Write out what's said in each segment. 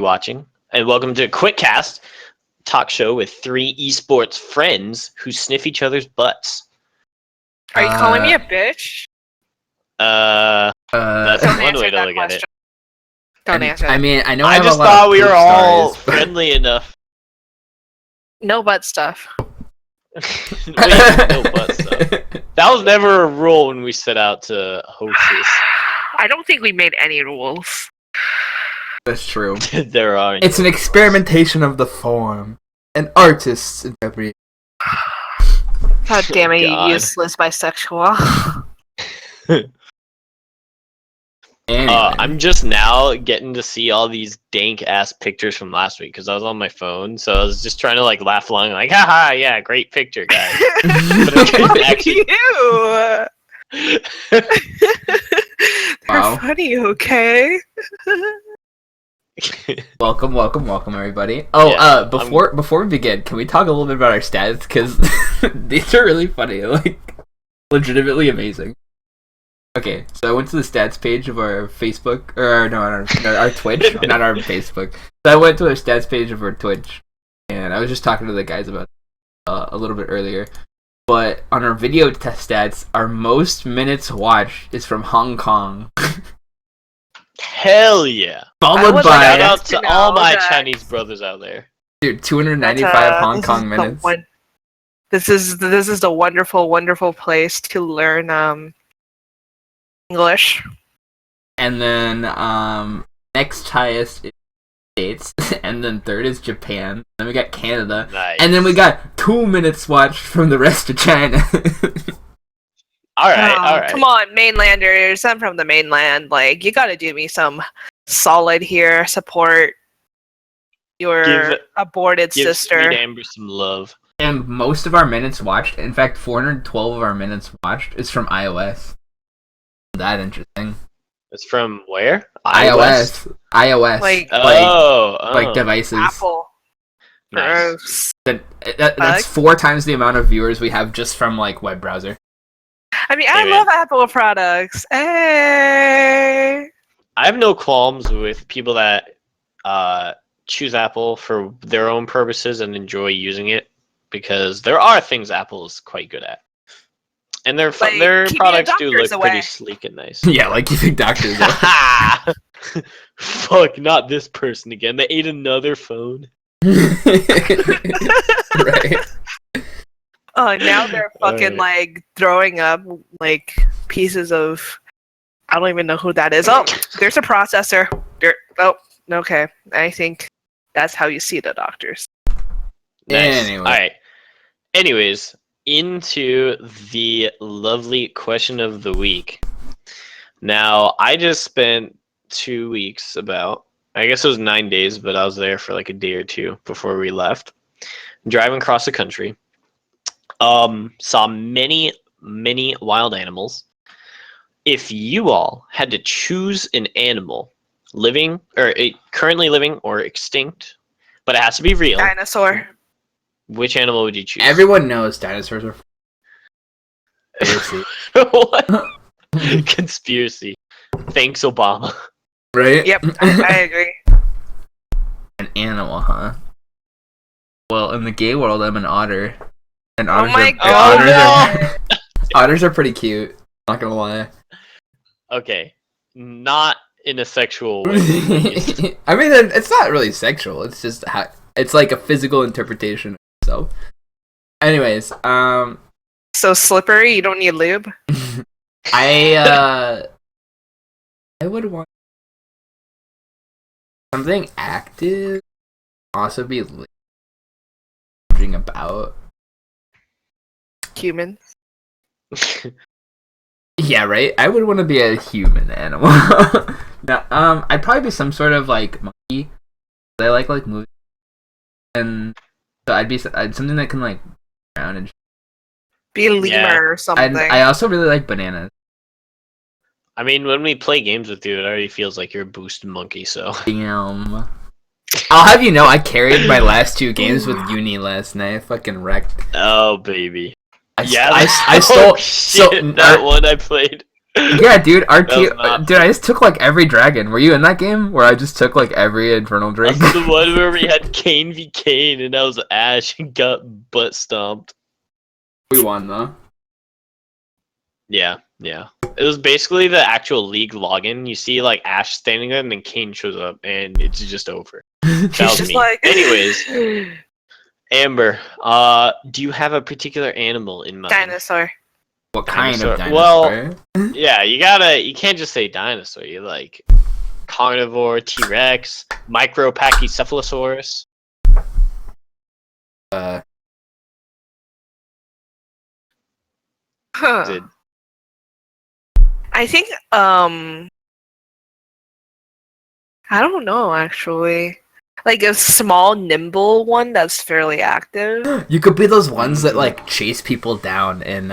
watching, and welcome to QuickCast talk show with three esports friends who sniff each other's butts. Are you calling me a bitch? That's Don't one answer way to that look at it. question. Don't answer that. I mean, I know I have just a lot of thought we poop were all stories, but- friendly enough. No butt stuff. Wait, no butt stuff. That was never a rule when we set out to host I don't think we made any rules. That's true. this. There are. It's an experimentation of the form. An artist's interpretation. God damn it, you God. useless bisexual. Anyway. I'm just now getting to see all these dank ass pictures from last week because I was on my phone, so I was just trying to laugh along, haha, yeah, great picture, guys. But I couldn't actually. You. They're Wow. funny, okay? Welcome, everybody. Oh, Yeah, before we begin, can we talk a little bit about our stats? Because these are really funny, legitimately amazing. Okay, so I went to the stats page of our Facebook, our Twitch, not our Facebook. So I went to our stats page of our Twitch, and I was just talking to the guys about a little bit earlier. But on our video stats, our most minutes watched is from Hong Kong. Hell yeah! Followed would by Shout out to to all know my that- Chinese brothers out there. dude, 295 Hong This Kong is the minutes. This is the wonderful place to learn English. And then next highest is States, and then third is Japan. Then we got Canada, Nice. and then we got 2 minutes watched from the rest of China. all right. Come on, mainlanders. I'm from the mainland. You gotta do me some solid here. Support your aborted Give sister. Sweet Amber some love. And most of our minutes watched, in fact, 412 of our minutes watched is from iOS. That interesting. It's from where? iOS. Like Devices. Apple. Nice. Gross. That's 4 times the amount of viewers we have just from web browser. I mean, I Hey, love Apple products. Hey. I have no qualms with people that choose Apple for their own purposes and enjoy using it, because there are things Apple is quite good at, and their keeping products do doctors look pretty away. sleek and nice. Yeah, like you think doctors. Fuck, not this person again. They ate another phone. Right. Oh, now they're fucking throwing up pieces of. I don't even know who that is. Oh, there's a processor. Oh, okay. I think that's how you see the doctors. Nice. Anyway. All right. Anyways, into the lovely question of the week. Now, I just spent 2 weeks I guess it was 9 days, but I was there for a day or two before we left, driving across the country. Saw many wild animals. If you all had to choose an animal, living or currently living or extinct, but it has to be real, Dinosaur. which animal would you choose? Everyone knows dinosaurs are. What? Conspiracy. Thanks, Obama. Right? Yep, I agree. An animal, huh? Well, in the gay world, I'm an otter. And Oh otters my are, god. otters are pretty cute. Not gonna lie. Okay, not in a sexual way. I mean, it's not really sexual. It's just it's like a physical interpretation of itself. Anyways, So slippery, you don't need lube? I would want something active. Also be ranging about. Human. Yeah, right. I would want to be a human animal. No, I'd probably be some sort of monkey. I like movies, and so I'd something that can around and. Be a lemur Yeah. or something. I also really like bananas. I mean, when we play games with you, it already feels like you're a boosted monkey, so. Damn. I'll have you know, I carried my last 2 games with Uni last night. I fucking wrecked. Oh, baby. I Yeah, stole. shit, that one I played. Yeah, dude, That was RT. not Dude, I just took like every dragon. Were you in that game where I just took like every infernal drake? That's the one where we had Kane v Kane, and that was Ash and got butt stomped. We won though. Yeah. It was basically the actual league login. You see like Ash standing there, and then Kane shows up, and it's just over. That She's was just me. like, Anyways, Amber, do you have a particular animal in mind? dinosaur. What kind Dinosaur. of dinosaur? Well, Yeah, you can't just say dinosaur. You like carnivore, T-Rex, micro Pachycephalosaurus. Uh, Huh. Did I think I don't know actually. Like a small, nimble one that's fairly active. you could be those ones that like chase people down in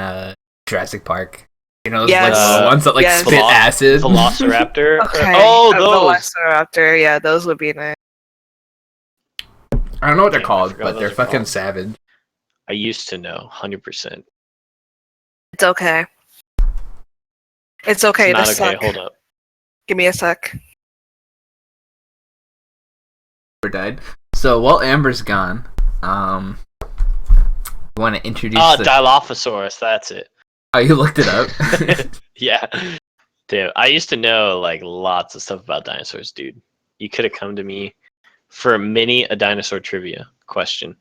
Jurassic Park. You know, those like Yes. little ones that like Yes. spit acid. Velociraptor? Okay. Oh, a those. Velociraptor, yeah, those would be nice. I don't know what they're Damn, I called, forgot but those they're are fucking called. savage. I used to know, 100%. It's okay. It's okay Not to okay. suck. Hold up. Give me a sec. Or died. So while Amber's gone, you want to introduce? Ah, Dilophosaurus. That's it. Oh, you looked it up. Yeah. Dude, I used to know like lots of stuff about dinosaurs, dude. You could have come to me for a dinosaur trivia question.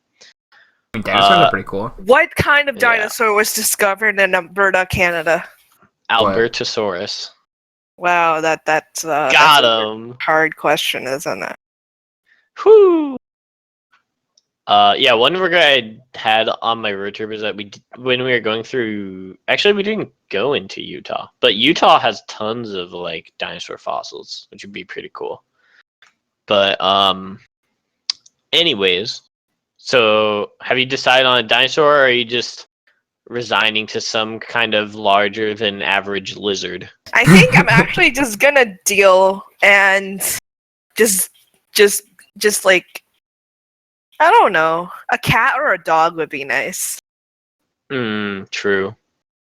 I mean, dinosaurs are pretty cool. What kind of Yeah. dinosaur was discovered in Alberta, Canada? Albertosaurus. Wow, that's Got a him. hard question, isn't it? Whoo. Yeah, one regret I had on my road trip is that when we were going through, actually we didn't go into Utah, but Utah has tons of like dinosaur fossils, which would be pretty cool. But anyways, so have you decided on a dinosaur, or are you just resigning to some kind of larger than average lizard? I think I'm actually just gonna deal and just like I don't know, a cat or a dog would be nice. True.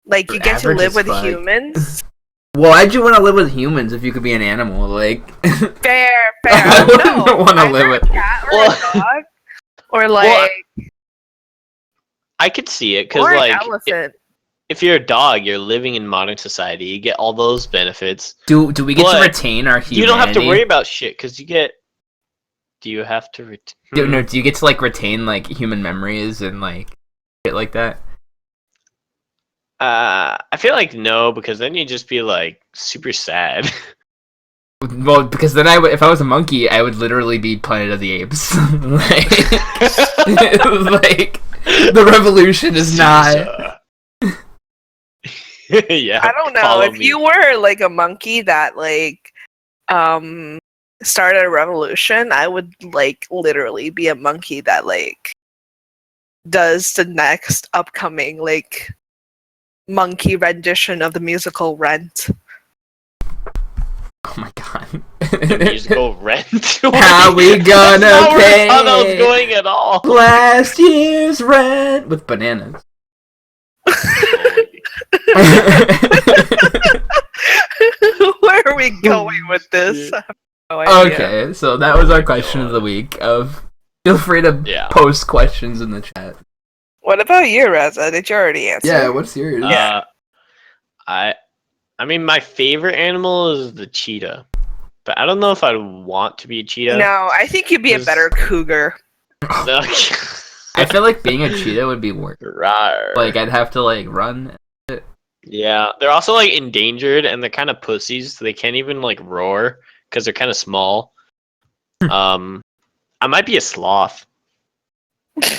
Like you You're get to average live as with fuck. humans. Well, why'd you want to live with humans if you could be an animal? Like, Fair. I don't wouldn't know. wanna Either live a with- cat or Well- a dog, or like I could see it because or an like elephant. if you're a dog, you're living in modern society. You get all those benefits. do we get to But retain our humanity? You don't have to worry about shit because you get. Do you have to retain? Do you get to like retain like human memories and like shit like that? I feel like no, because then you'd just be like super sad. Well, because then if I was a monkey, I would literally be Planet of the Apes. like, like, the revolution is not. Yeah. I don't know. follow If me. you were like a monkey that like started a revolution, I would like literally be a monkey that like does the next upcoming like monkey rendition of the musical Rent. Oh my god. The musical Rent. How we gonna That's not where I thought I was pay going at all. last year's rent with bananas? Where are we going with this? I have no idea. Okay, so that was our question of the week. Feel free to Yeah. post questions in the chat. What about you, Reza? Did you already answer? What's yours? Uh, I mean, my favorite animal is the cheetah, but I don't know if I'd want to be a cheetah. No, I think you'd be a Just- better cougar. I feel like being a cheetah would be worse. Rawr. Like I'd have to like run. Yeah, they're also like endangered, and they're kind of pussies. So they can't even like roar because they're kind of small. I might be a sloth.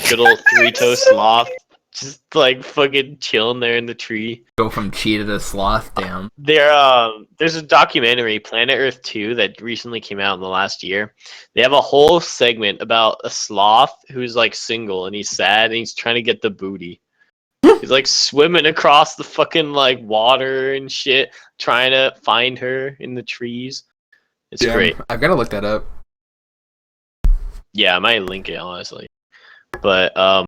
Good old three-toe sloth, just like fucking chilling there in the tree. Go from cheetah to sloth. Damn. There's a documentary, Planet Earth 2, that recently came out in the last year. They have a whole segment about a sloth who's like single and he's sad and he's trying to get the booty. He's like swimming across the fucking like water and shit, trying to find her in the trees. It's great. I've got to look that up. Yeah, I might link it honestly. But all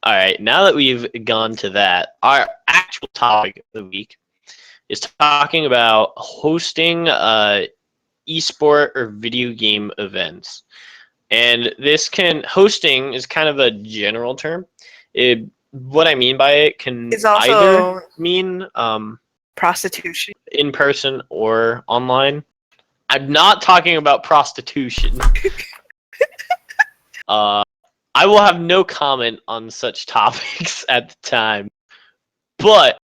right, now that we've gone to that, our actual topic of the week, is talking about hosting esport or video game events. And hosting is kind of a general term. What I mean by it can It's also either mean prostitution. in person or online. I'm not talking about prostitution. I will have no comment on such topics at the time. But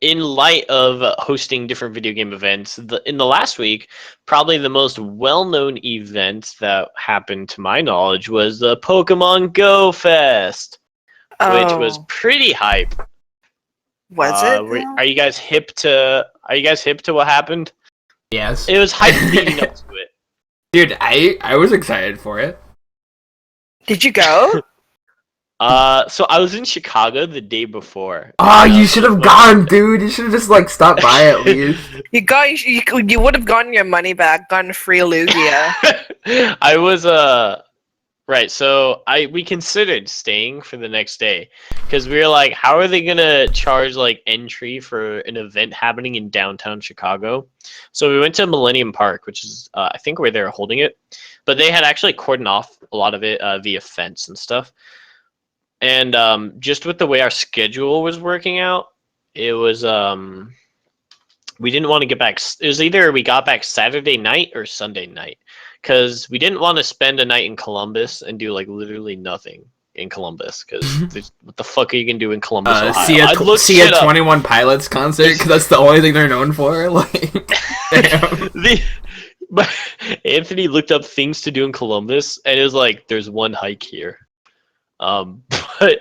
in light of hosting different video game events, in the last week, probably the most well-known event that happened to my knowledge was the Pokemon Go Fest, which was pretty hype. Was it? Are you guys hip to what happened? Yes. It was hype leading up to it. Dude, I was excited for it. Did you go? So I was in Chicago the day before. Oh, you should have gone, dude. You should have just like stopped by at least. You would have gotten your money back, gotten free Lugia. I was right. So we considered staying for the next day because we were like, how are they gonna charge like entry for an event happening in downtown Chicago? So we went to Millennium Park, which is I think where they were holding it, but they had actually cordoned off a lot of it via fence and stuff. And just with the way our schedule was working out, it was we didn't want to get back. It was either we got back Saturday night or Sunday night, because we didn't want to spend a night in Columbus and do like literally nothing in Columbus. Because what the fuck are you gonna do in Columbus? Ohio? See a 21 Pilots concert because that's the only thing they're known for. Like, damn. But Anthony looked up things to do in Columbus, and it was like, there's one hike here. But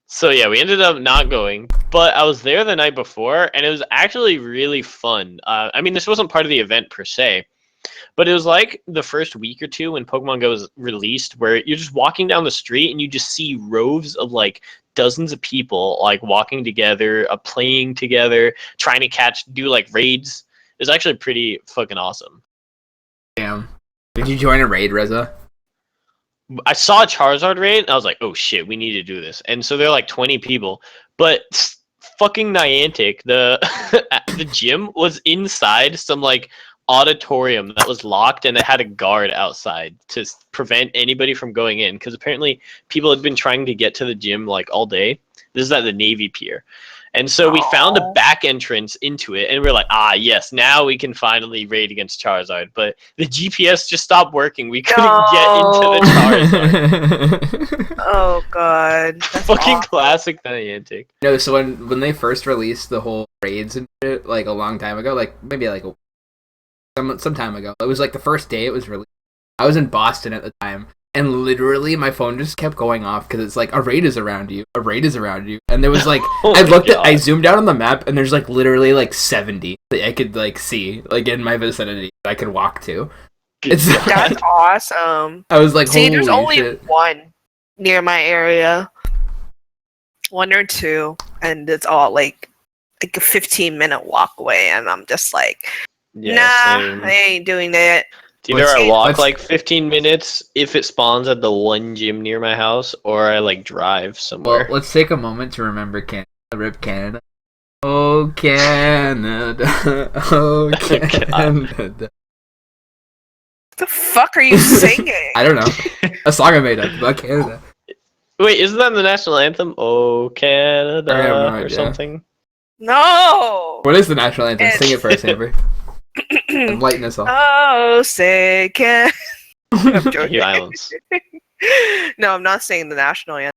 so yeah, we ended up not going, but I was there the night before and it was actually really fun. I mean, this wasn't part of the event per se, but it was like the first week or two when Pokemon Go was released, where you're just walking down the street and you just see rows of like dozens of people like walking together, playing together, trying to do like raids. It was actually pretty fucking awesome. Damn. Did you join a raid, Reza? I saw a Charizard raid, and I was like, oh shit, we need to do this. And so there are like 20 people. But fucking Niantic, the gym was inside some like auditorium that was locked, and it had a guard outside to prevent anybody from going in. Because apparently people had been trying to get to the gym like all day. This is at the Navy Pier. And so we found a back entrance into it, and we're like, yes, now we can finally raid against Charizard. But the GPS just stopped working. We couldn't get into the Charizard. Oh, God. That's fucking awful. classic Niantic. No, so when they first released the whole raids and shit, like a long time ago, like maybe like some time ago, it was like the first day it was released. I was in Boston at the time. And literally, my phone just kept going off because it's like, a raid is around you. A raid is around you. And there was like, I zoomed out on the map, and there's like literally like 70 that I could like see, like in my vicinity that I could walk to. That's awesome. I was like, see, there's only shit. one near my area. 1 or 2. And it's all like a 15-minute walk away. And I'm just like, Yeah, nah, same. I ain't doing that. Either I walk like 15 minutes if it spawns at the one gym near my house, or I like drive somewhere. Well, let's take a moment to remember Canada. Rip Canada. Oh, Canada. Oh, Canada. What the fuck are you singing? I don't know. A song I made up about Canada. Wait, isn't that the national anthem? Oh, Canada, I have no idea. or something? No! What is the national anthem? Sing it first, Amber. Enlighten us all. Oh, say can. I'm joking. You islands. No, I'm not saying the national anthem.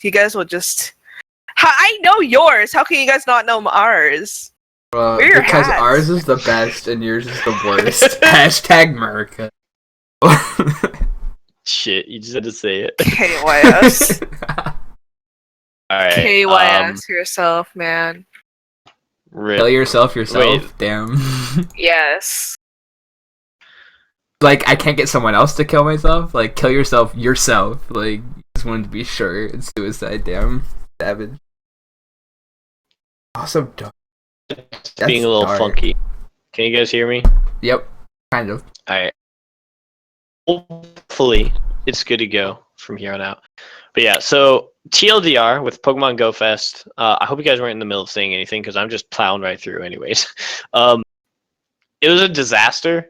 You guys will just. I know yours. How can you guys not know ours? Wear your Because hats. ours is the best and yours is the worst. Hashtag America. Shit, you just had to say it. KYS. Alright. KYS yourself, man. Kill yourself yourself. Wait. Damn. Yes. Like, I can't get someone else to kill myself. Like, kill yourself yourself. Like, just wanted to be sure. It's suicide. Damn. Savage. Also dark. It's being a little dark. funky. Can you guys hear me? Yep. Kind of. Alright. Hopefully, it's good to go. from here on out. But yeah, so TLDR with Pokemon Go Fest. I hope you guys weren't in the middle of saying anything because I'm just plowing right through, anyways. It was a disaster.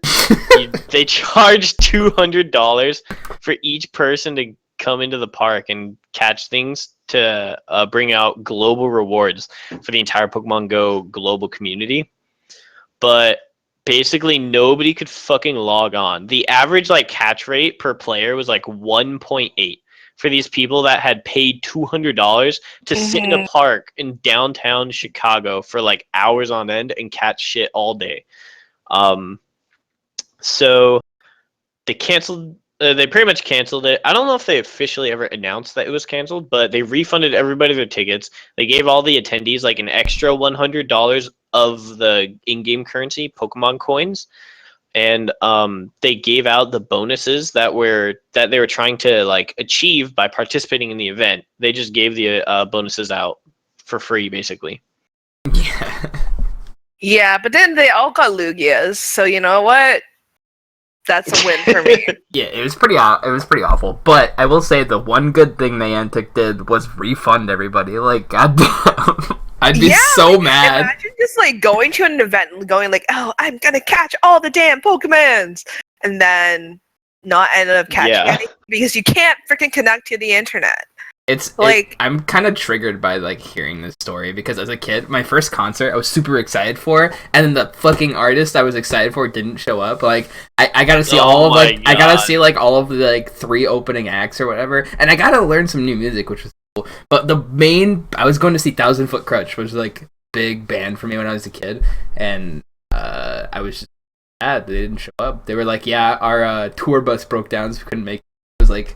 They charged $200 for each person to come into the park and catch things to bring out global rewards for the entire Pokemon Go global community. But basically nobody could fucking log on. The average like catch rate per player was like 1.8 for these people that had paid $200 to sit in a park in downtown Chicago for like hours on end and catch shit all day. So they canceled. They pretty much canceled it. I don't know if they officially ever announced that it was canceled, but they refunded everybody their tickets. They gave all the attendees like an extra $100 of the in-game currency, Pokemon coins, and they gave out the bonuses that they were trying to like achieve by participating in the event. They just gave the bonuses out for free, basically. Yeah. Yeah, but then they all got Lugias, so you know what? That's a win for me. Yeah, it was pretty awful. But I will say the one good thing Niantic did was refund everybody. Like, goddamn, I'd be so mad. Imagine just like going to an event and going like, "Oh, I'm gonna catch all the damn Pokemons," and then not end up catching anything because you can't freaking connect to the internet. It's like I'm kind of triggered by like hearing this story because as a kid, my first concert I was super excited for, and then the fucking artist I was excited for didn't show up. Like I got to see all of like God. I got to see like all of the like 3 opening acts or whatever, and I got to learn some new music, which was cool. But I was going to see Thousand Foot Crutch, which was like a big band for me when I was a kid, and I was just sad they didn't show up. They were like, yeah, our tour bus broke down, so we couldn't make it. It was like.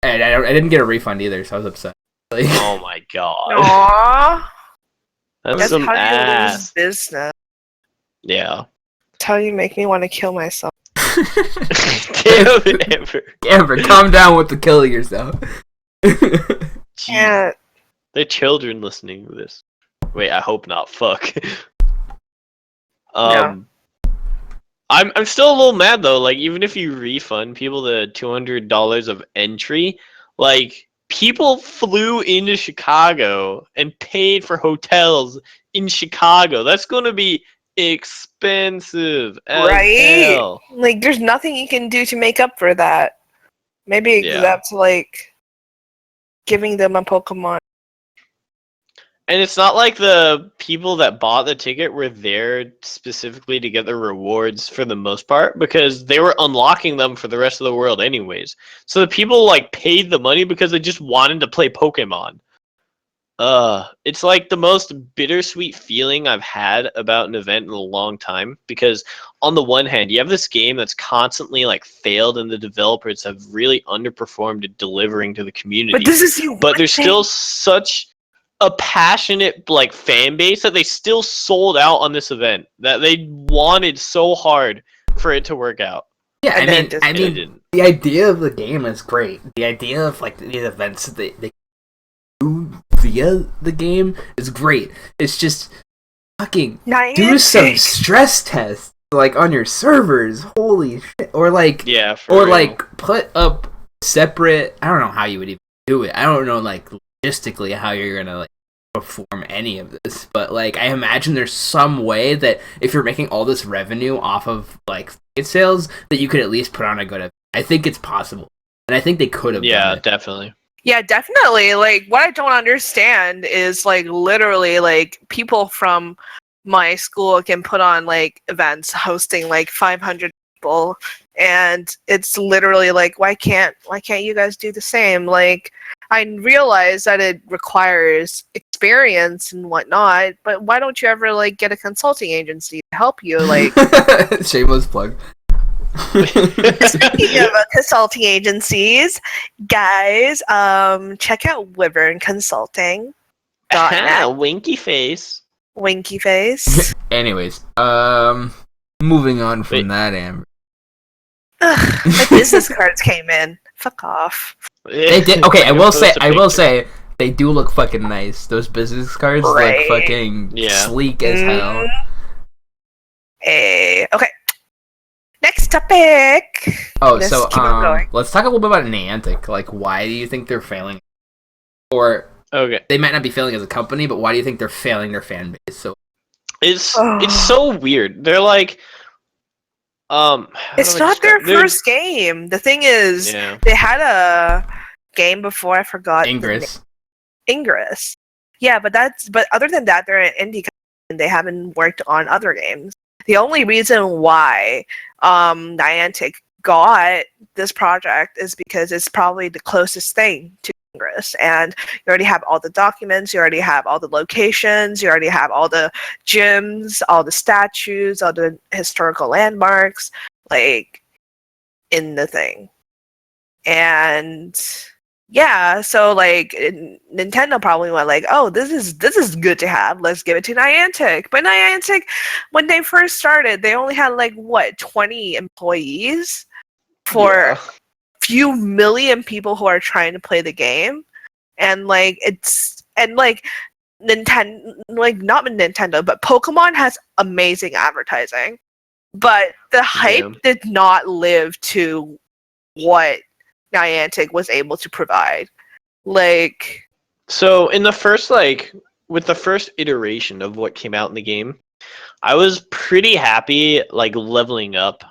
And I didn't get a refund either, so I was upset. Like, oh my God. Aww. That's some how ass. You lose business. Yeah. That's how you make me want to kill myself. Damn it, Amber, calm down with the killing yourself. Yeah. They're children listening to this. Wait, I hope not. Fuck. No. I'm still a little mad though. Like, even if you refund people the $200 of entry, like people flew into Chicago and paid for hotels in Chicago. That's gonna be expensive as hell. Like, there's nothing you can do to make up for that. Maybe except like giving them a Pokemon. And it's not like the people that bought the ticket were there specifically to get the rewards for the most part, because they were unlocking them for the rest of the world anyways. So the people like paid the money because they just wanted to play Pokemon. It's like the most bittersweet feeling I've had about an event in a long time, because on the one hand, you have this game that's constantly like failed and the developers have really underperformed at delivering to the community. But there's still such a passionate like fan base that they still sold out on this event, that they wanted so hard for it to work out. Yeah, I mean, the idea of the game is great. The idea of like these events that they do via the game is great. It's just fucking do some stress tests like on your servers. Holy shit! Or like like put up separate. I don't know how you would even do it. I don't know like logistically how you're gonna like perform any of this, but like I imagine there's some way that if you're making all this revenue off of like ticket sales, that you could at least put on a good event. I think it's possible, and I think they could have. Yeah, definitely. Yeah, definitely. Like, what I don't understand is like literally like people from my school can put on like events hosting like 500 people, and it's literally like, why can't you guys do the same? Like, I realize that it requires experience and whatnot, but why don't you ever like get a consulting agency to help you? Like, shameless plug. Speaking of consulting agencies, guys, check out Wyvern Consulting. Winky face. Winky face. Anyways, moving on from that, Amber. Ugh, my business cards came in. Fuck off. They did. Okay, I will say, they do look fucking nice. Those business cards look fucking sleek as hell. Hey, okay. Next Next topic. Oh, Let's so keep on going. let's talk a little bit about Niantic. Like, why do you think they're failing? Or Okay. they might not be failing as a company, but why do you think they're failing their fan base? So It's so weird. They're like, how It's do I not their describe- they're- first game. The thing is, Yeah. they had a game before. I forgot. the Ingress. Ingress. Yeah, but other than that, they're an indie company and they haven't worked on other games. The only reason why Niantic got this project is because it's probably the closest thing to Ingress, and you already have all the documents, you already have all the locations, you already have all the gyms, all the statues, all the historical landmarks, like in the thing. And yeah, so like Nintendo probably went like, "Oh, this is good to have. Let's give it to Niantic." But Niantic, when they first started, they only had like 20 employees for Yeah. few million people who are trying to play the game, and like Nintendo, like not Nintendo, but Pokemon has amazing advertising, but the hype did not live to what Niantic was able to provide. Like, So in the first with the first iteration of what came out in the game, I was pretty happy leveling up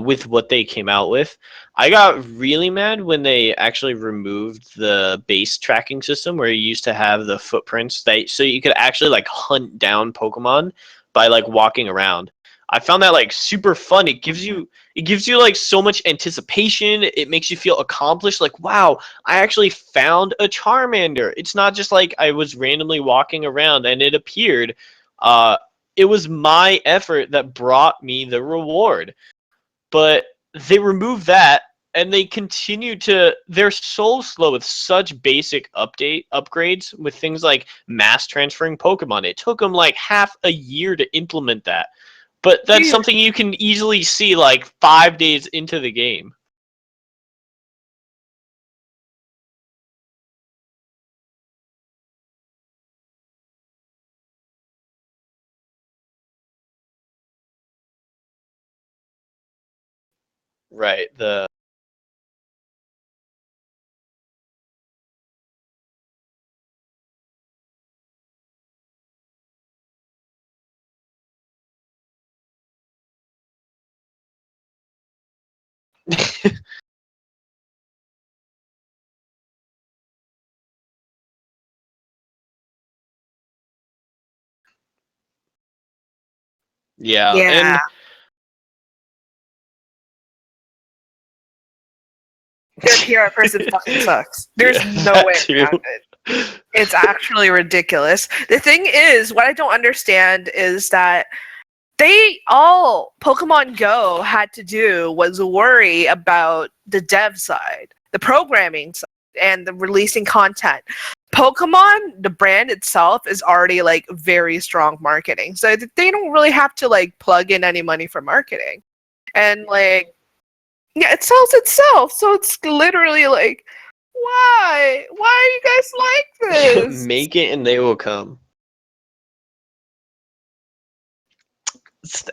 with what they came out with. I got really mad when they actually removed the base tracking system where you used to have the footprints so you could actually hunt down Pokemon by walking around. I found that super fun. It gives you so much anticipation. It makes you feel accomplished. Like, wow, I actually found a Charmander. It's not just I was randomly walking around and it appeared. It was my effort that brought me the reward. But they removed that and they continue they're so slow with such basic upgrades with things like mass transferring Pokemon. It took them half a year to implement that. But that's Dude. something you can easily see 5 days into the game. Right. Yeah. yeah, their PR person fucking sucks. There's Yeah, no that way too. around it. It's actually ridiculous. The thing is, what I don't understand is that Pokemon Go had to do was worry about the dev side, the programming side, and the releasing content. Pokemon, the brand itself, is already very strong marketing, so they don't really have to plug in any money for marketing, and yeah, it sells itself. So it's literally why are you guys like this? Make it and they will come.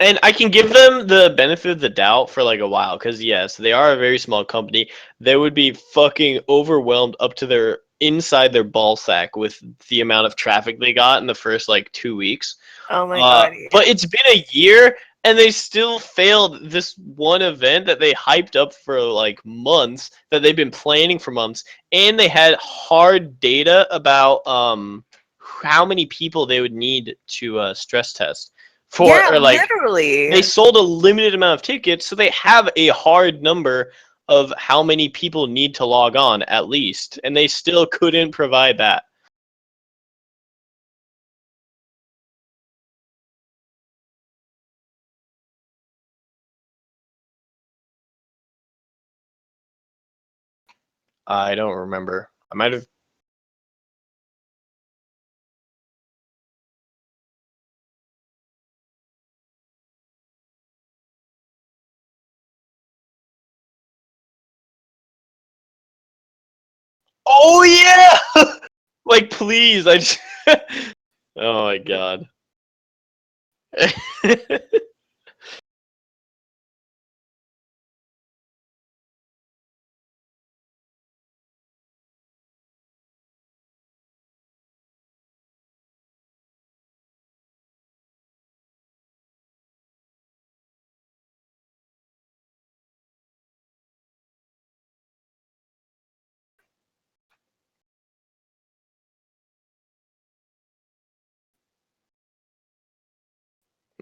And I can give them the benefit of the doubt for a while, because yes, they are a very small company. They would be fucking overwhelmed up to their inside their ball sack with the amount of traffic they got in the first 2 weeks. Oh my god! Yeah. But it's been a year and they still failed this one event that they hyped up for months, that they've been planning for months, and they had hard data about how many people they would need to stress test for, Yeah, or literally. they sold a limited amount of tickets, so they have a hard number of how many people need to log on at least, and they still couldn't provide that. I don't remember. I might have. Oh yeah! Please, I just. Oh my god.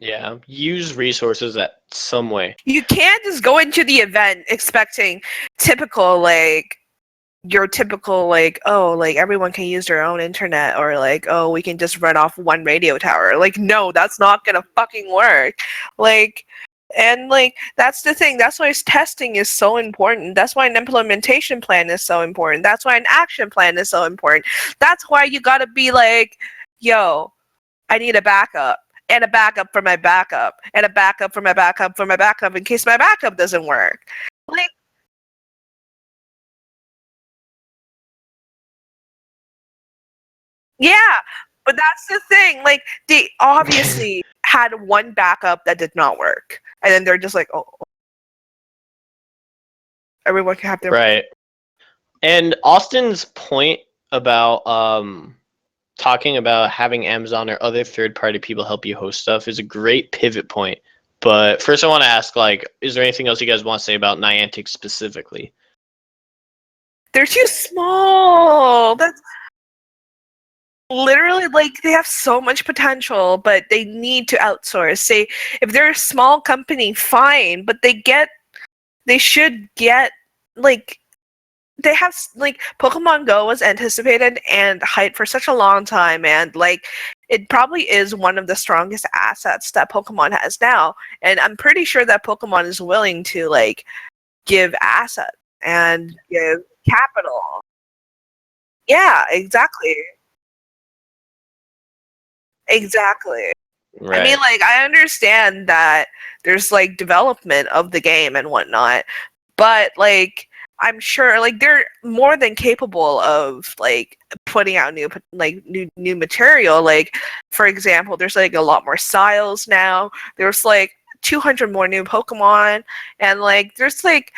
Yeah, use resources that some way. You can't just go into the event expecting typical like your typical like, oh, like everyone can use their own internet, or like, oh, we can just run off one radio tower. Like, no, that's not gonna fucking work. Like, and like that's the thing. That's why testing is so important. That's why an implementation plan is so important. That's why an action plan is so important. That's why you gotta be like, yo, I need a backup. And a backup for my backup. And a backup for my backup for my backup in case my backup doesn't work. Like, yeah, but that's the thing. Like, they obviously had one backup that did not work, and then they're just like, "Oh, everyone can have their." Right. And Austin's point about talking about having Amazon or other third-party people help you host stuff is a great pivot point. But first, I want to ask, like, is there anything else you guys want to say about Niantic specifically? They're too small. That's literally like they have so much potential, but they need to outsource. Say, if they're a small company, fine, but they should get like they have like Pokemon Go was anticipated and hyped for such a long time, and like it probably is one of the strongest assets that Pokemon has now. And I'm pretty sure that Pokemon is willing to like give assets and give capital. Yeah, exactly. Exactly. I Right. mean, like, I understand that there's like development of the game and whatnot, but like, I'm sure like they're more than capable of like putting out new material. Like, for example, there's like a lot more styles now. There's like 200 more new Pokemon, and like there's like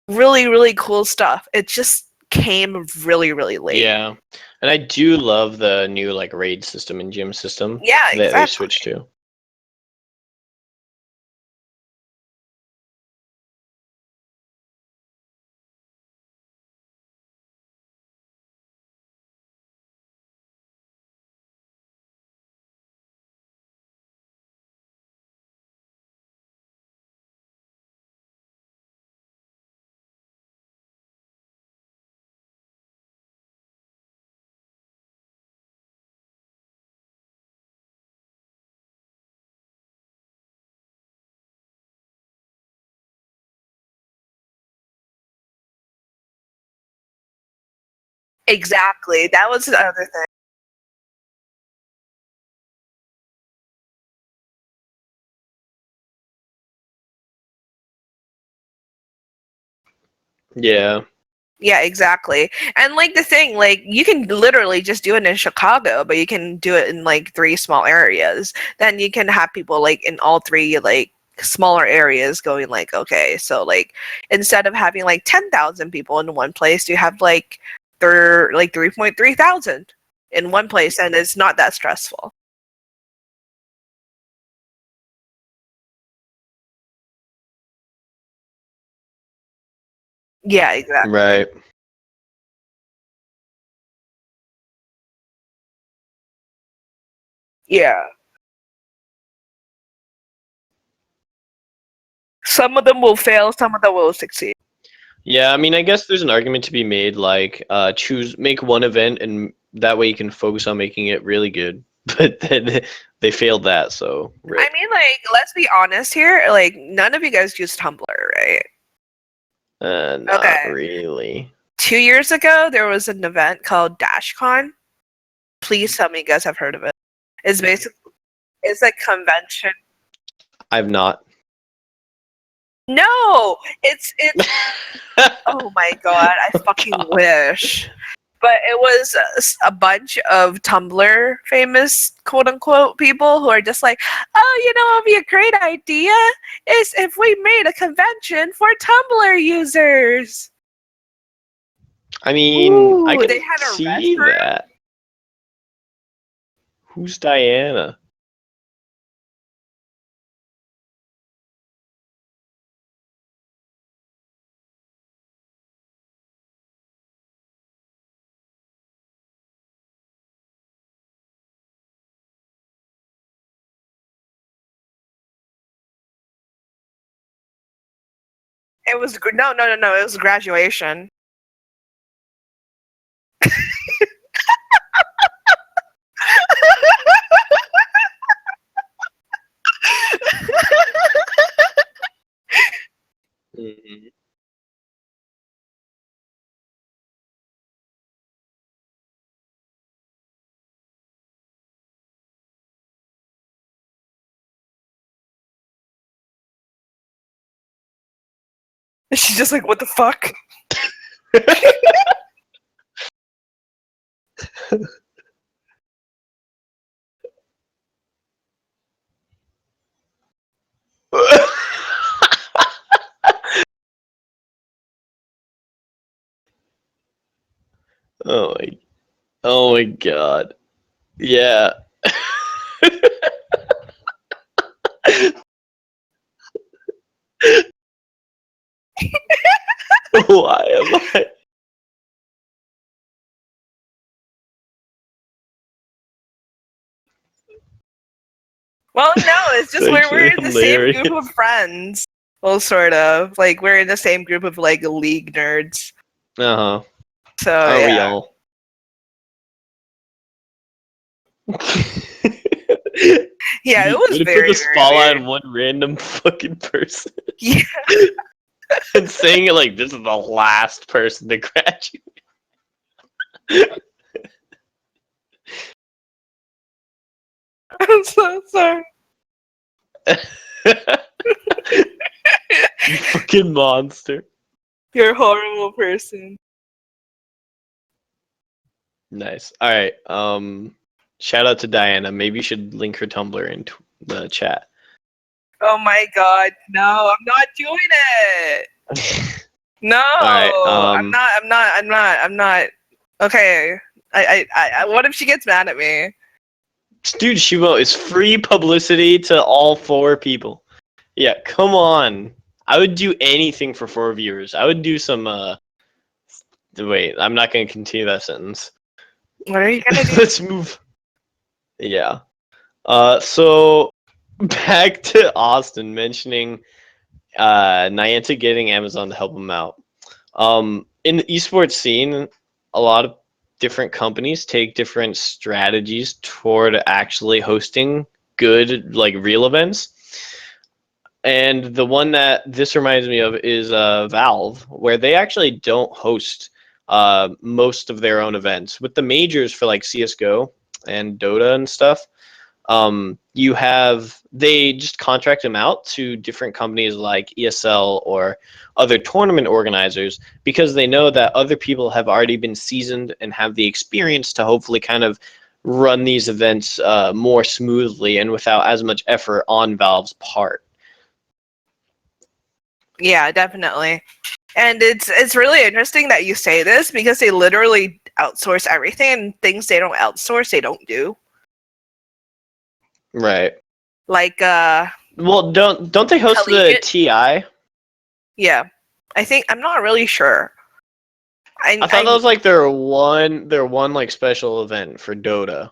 really cool stuff. It just came really late. Yeah. And I do love the new like raid system and gym system Yeah, that they exactly. switched to. Exactly. That was the other thing. Yeah. Yeah, exactly. And like the thing, like you can literally just do it in Chicago, but you can do it in like three small areas. Then you can have people like in all three like smaller areas going like, okay, so like instead of having like 10,000 people in one place, you have like they're like 3.3 thousand in one place, and it's not that stressful. Yeah, exactly. Right. Yeah. Some of them will fail, some of them will succeed. Yeah, I mean, I guess there's an argument to be made like make one event and that way you can focus on making it really good. But then they failed that, so I rip. mean, like, let's be honest here. Like, none of you guys use Tumblr, right? Not Okay. really. 2 years ago, there was an event called DashCon. Please tell me you guys have heard of it. It's basically it's a convention. I've not. No, it's. Oh my god, I fucking God. wish. But it was a bunch of Tumblr famous quote unquote people who are just like, oh, you know, what would be a great idea is if we made a convention for Tumblr users. I mean, I Ooh, can they had a see restroom. that. Who's Diana? It was no. It was graduation. Mhm. She's just like, what the fuck? Oh my, oh my god. Yeah. Why am I? Well, no, it's just we're Actually in the same group hilarious. of friends. Well, sort of. Like we're in the same group of like league nerds. Uh huh. So Are we yeah. all? Yeah, it was Way to very, put the very spotlight weird. on one random fucking person Yeah. and saying it like this is the last person to graduate. I'm so sorry. You fucking monster. You're a horrible person. Nice. All right. Shout out to Diana. Maybe you should link her Tumblr in the chat. Oh my god, no, I'm not doing it. No, Alright, I'm not. Okay, what if she gets mad at me? Dude, she won't. It's free publicity to all 4 people. Yeah, come on. I would do anything for 4 viewers. I would do some. Wait, I'm not gonna continue that sentence. What are you gonna do? Let's move. Yeah. So back to Austin mentioning Niantic getting Amazon to help him out. In the esports scene, a lot of different companies take different strategies toward actually hosting good, like real events. And the one that this reminds me of is Valve, where they actually don't host most of their own events. With the majors for like CS:GO and Dota and stuff, they just contract them out to different companies like ESL or other tournament organizers because they know that other people have already been seasoned and have the experience to hopefully kind of run these events more smoothly and without as much effort on Valve's part. Yeah, definitely. And it's really interesting that you say this because they literally outsource everything, and things they don't outsource, they don't do. Right. Like Well, don't they host the Collegiate? TI? yeah. I'm not really sure. I thought that was like their one like special event for Dota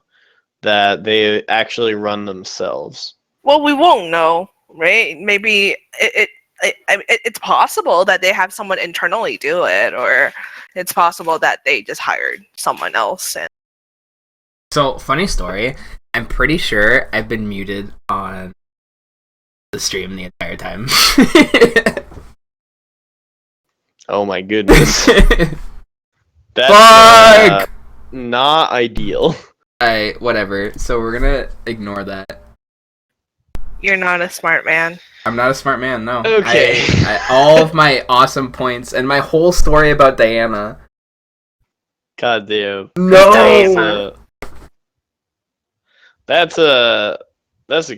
that they actually run themselves. Well, we won't know, right? Maybe it's possible that they have someone internally do it, or it's possible that they just hired someone else. And So, funny story. I'm pretty sure I've been muted on the stream the entire time. Oh my goodness. That's Fuck! not ideal. Alright, whatever. So we're gonna ignore that. you're not a smart man. I'm not a smart man, no. Okay. All of my awesome points and my whole story about Diana. God damn. No! That's a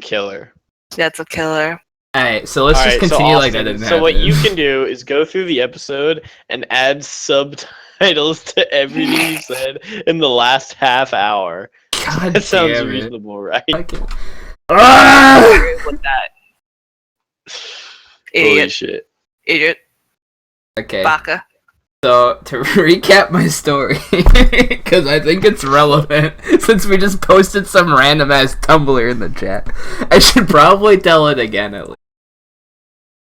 killer. That's a killer. Alright, so let's just Alright, continue like that Austin, didn't so happen. what you can do is go through the episode and add subtitles to everything you said in the last half hour. God That sounds damn it. reasonable, right? Fucking- I Ah! agree with that. Holy Idiot. shit. Idiot. Okay, Baka. so to recap my story, because I think it's relevant, since we just posted some random ass Tumblr in the chat, I should probably tell it again at least.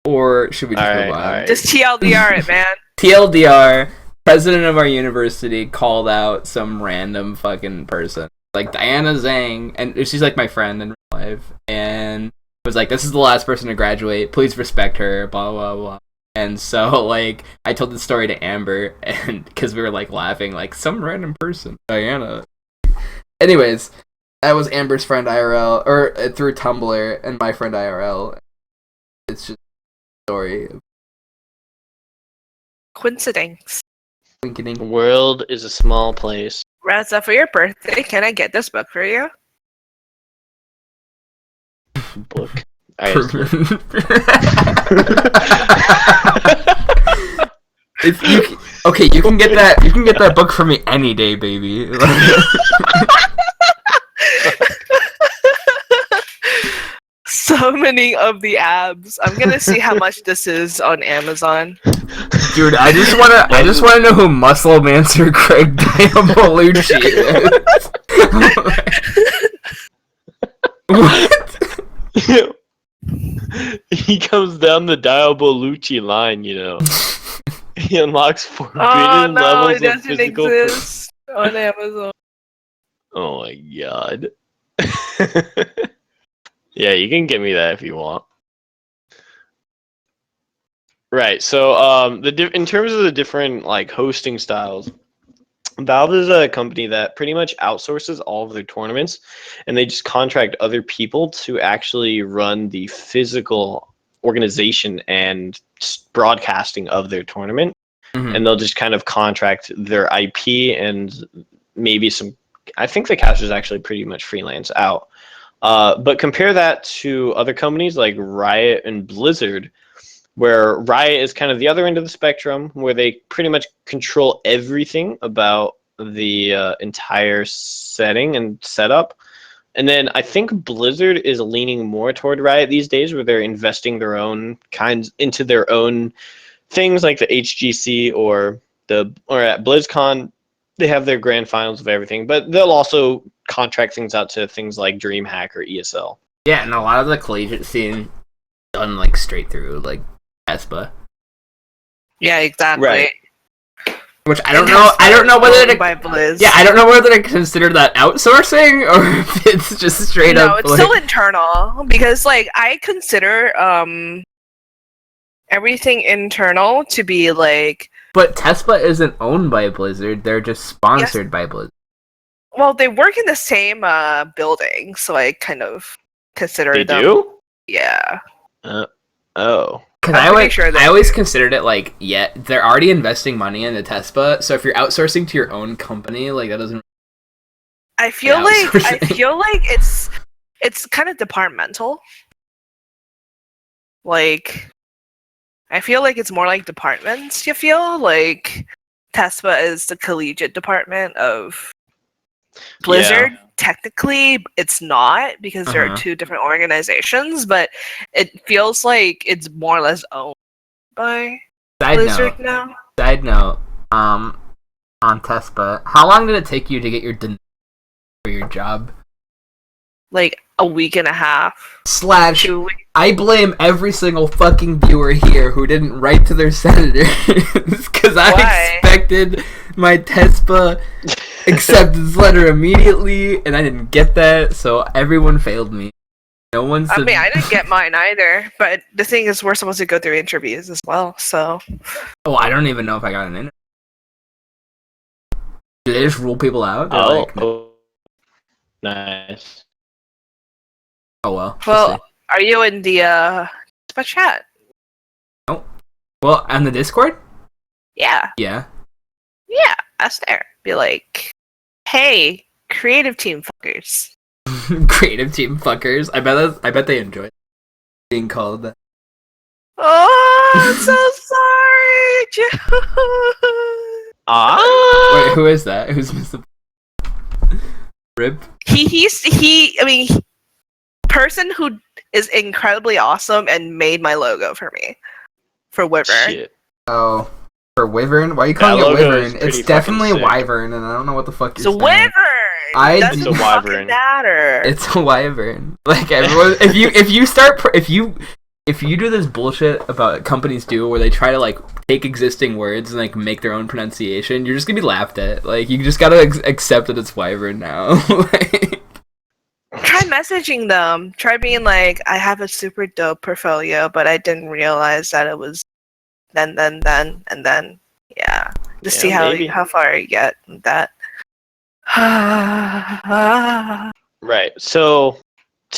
or should we just move on? Alright. Just TLDR it, man. TLDR, president of our university called out some random fucking person, like Diana Zhang, and she's like my friend in real life, and was like, this is the last person to graduate, please respect her, blah blah blah. And so like I told the story to Amber, and because we were like laughing, like some random person, Diana. Anyways, that was Amber's friend IRL, or through Tumblr, and my friend IRL. It's just a story. Coincidence. Winking. The world is a small place. Raza, for your birthday, can I get this book for you? Book. If you okay, you can get that. You can get that book for me any day, baby. Summoning of the abs. I'm gonna see how much this is on Amazon. Dude, I just wanna know who Muscle Mancer Craig Diabolucci is. What? He comes down the Diabolucci line, you know. He unlocks forbidden Oh no, levels it of doesn't physical. exist on Amazon. Oh my god. Yeah, you can get me that if you want. Right. So, in terms of the different like hosting styles, Valve is a company that pretty much outsources all of their tournaments, and they just contract other people to actually run the physical organization and broadcasting of their tournament. Mhm. And they'll just kind of contract their IP and maybe some. I think the cast is actually pretty much freelance out. But compare that to other companies like Riot and Blizzard, where Riot is kind of the other end of the spectrum, where they pretty much control everything about the entire setting and setup. And then I think Blizzard is leaning more toward Riot these days, where they're investing their own kinds into their own things like the HGC or at BlizzCon. They have their grand finals of everything, but they'll also contract things out to things like DreamHack or ESL. Yeah, and a lot of the collegiate scene done like straight through like ESPA. Yeah, exactly. Right. Which I don't know. I don't know whether to. by Blizz. Yeah, I don't know whether to consider that outsourcing or if it's just straight No, up. it's like, still internal because like I consider everything internal to be like. But TESPA isn't owned by Blizzard. They're just sponsored by Blizzard. Well, they work in the same building, so I kind of consider They them. do? Yeah. Oh. Because I'm I pretty sure they always do. considered it like, yeah, they're already investing money into TESPA, so if you're outsourcing to your own company, like that doesn't. I feel Yeah, like outsourcing. it's kind of departmental. Like, I feel like it's more like departments. You feel like TESPA is the collegiate department of Blizzard. Yeah. Technically, it's not because there Uh-huh. are two different organizations, but it feels like it's more or less owned by Blizzard now. Side note, on TESPA, how long did it take you to get your for your job? Like a week and a half. Slash, 2 weeks. I blame every single fucking viewer here who didn't write to their senators because I Why? expected my TESPA acceptance letter immediately, and I didn't get that, so everyone failed me. No one said. I mean, I didn't get mine either, but the thing is, we're supposed to go through interviews as well, so. Oh, I don't even know if I got an interview. Do they just rule people out? They're Oh, like, no. nice. Oh well. Well, are you in the chat? Well, on the Discord? Yeah. Yeah. Yeah, that's there. Be like, hey, creative team fuckers. Creative team fuckers. I bet they enjoy being called that. Oh, I'm so sorry, Joe. Ah! Wait, who is that? Who's Mr. Rip? I mean, person who is incredibly awesome and made my logo for me. For Wyvern. Shit. Oh. For Wyvern? Why are you calling it logo is Wyvern? pretty It's fucking definitely sick. Wyvern, and I don't know what the fuck It's you're a saying. Wyvern! I Doesn't d- It's a fucking Wyvern. matter. It's a Wyvern. Like everyone, if you if you do this bullshit about companies do where they try to like take existing words and like make their own pronunciation, you're just gonna be laughed at. Like you just gotta accept that it's Wyvern now. Like, Try messaging them. Try being like, I have a super dope portfolio, but I didn't realize that it was then, and then. Yeah. Just see maybe. how far you get with that. Right. So,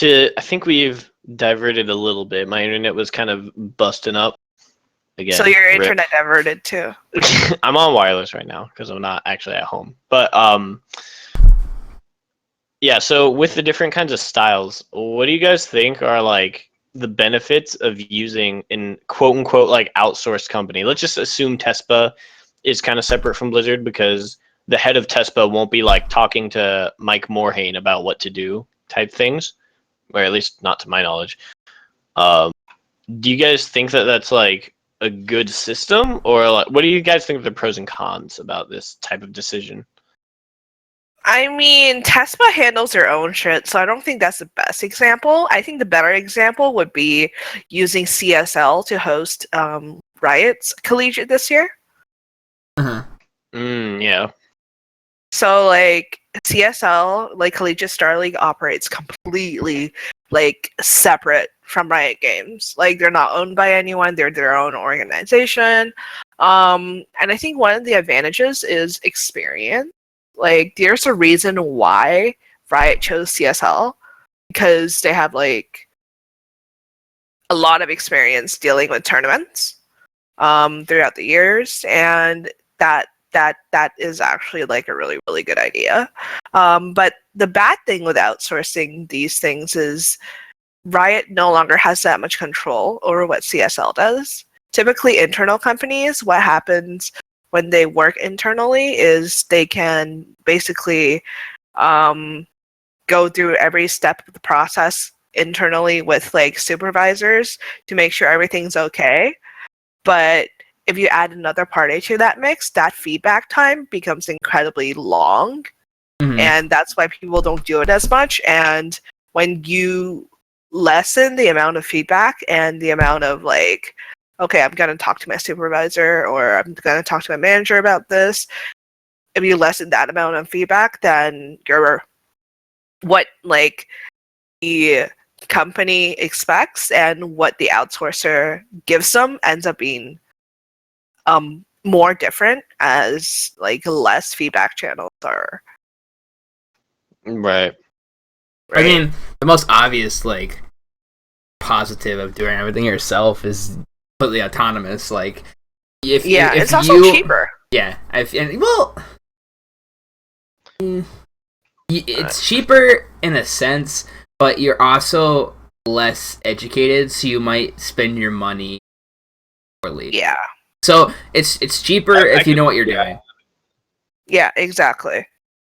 I think we've diverted a little bit. My internet was kind of busting up again. So your rip. internet diverted too. I'm on wireless right now because I'm not actually at home. But yeah. So with the different kinds of styles, what do you guys think are like the benefits of using an quote unquote like outsourced company? Let's just assume Tespa is kind of separate from Blizzard because the head of Tespa won't be like talking to Mike Morhaime about what to do type things, or at least not to my knowledge. Do you guys think that that's like a good system, or like, what do you guys think of the pros and cons about this type of decision? I mean, Tespa handles their own shit, so I don't think that's the best example. I think the better example would be using CSL to host Riot's Collegiate this year. uh-huh. Yeah. So, like, CSL, like Collegiate Star League, operates completely, like, separate from Riot Games. Like, they're not owned by anyone, they're their own organization. And I think one of the advantages is experience. Like, there's a reason why Riot chose CSL, because they have, like, a lot of experience dealing with tournaments throughout the years, and that is actually like a really, really good idea. But the bad thing with outsourcing these things is Riot no longer has that much control over what CSL does. Typically, internal companies, what happens when they work internally is they can basically go through every step of the process internally with like supervisors to make sure everything's okay. But if you add another party to that mix, that feedback time becomes incredibly long. Mhm. And that's why people don't do it as much. And when you lessen the amount of feedback and the amount of like, okay, I'm going to talk to my supervisor or I'm going to talk to my manager about this, if you lessen that amount of feedback, then what like the company expects and what the outsourcer gives them ends up being more different as like less feedback channels are. Right. I mean, the most obvious like positive of doing everything yourself is completely autonomous. Like, if it's also you, cheaper. Yeah, it's cheaper in a sense, but you're also less educated, so you might spend your money poorly. Yeah. So it's cheaper if you know what you're doing. Yeah, exactly.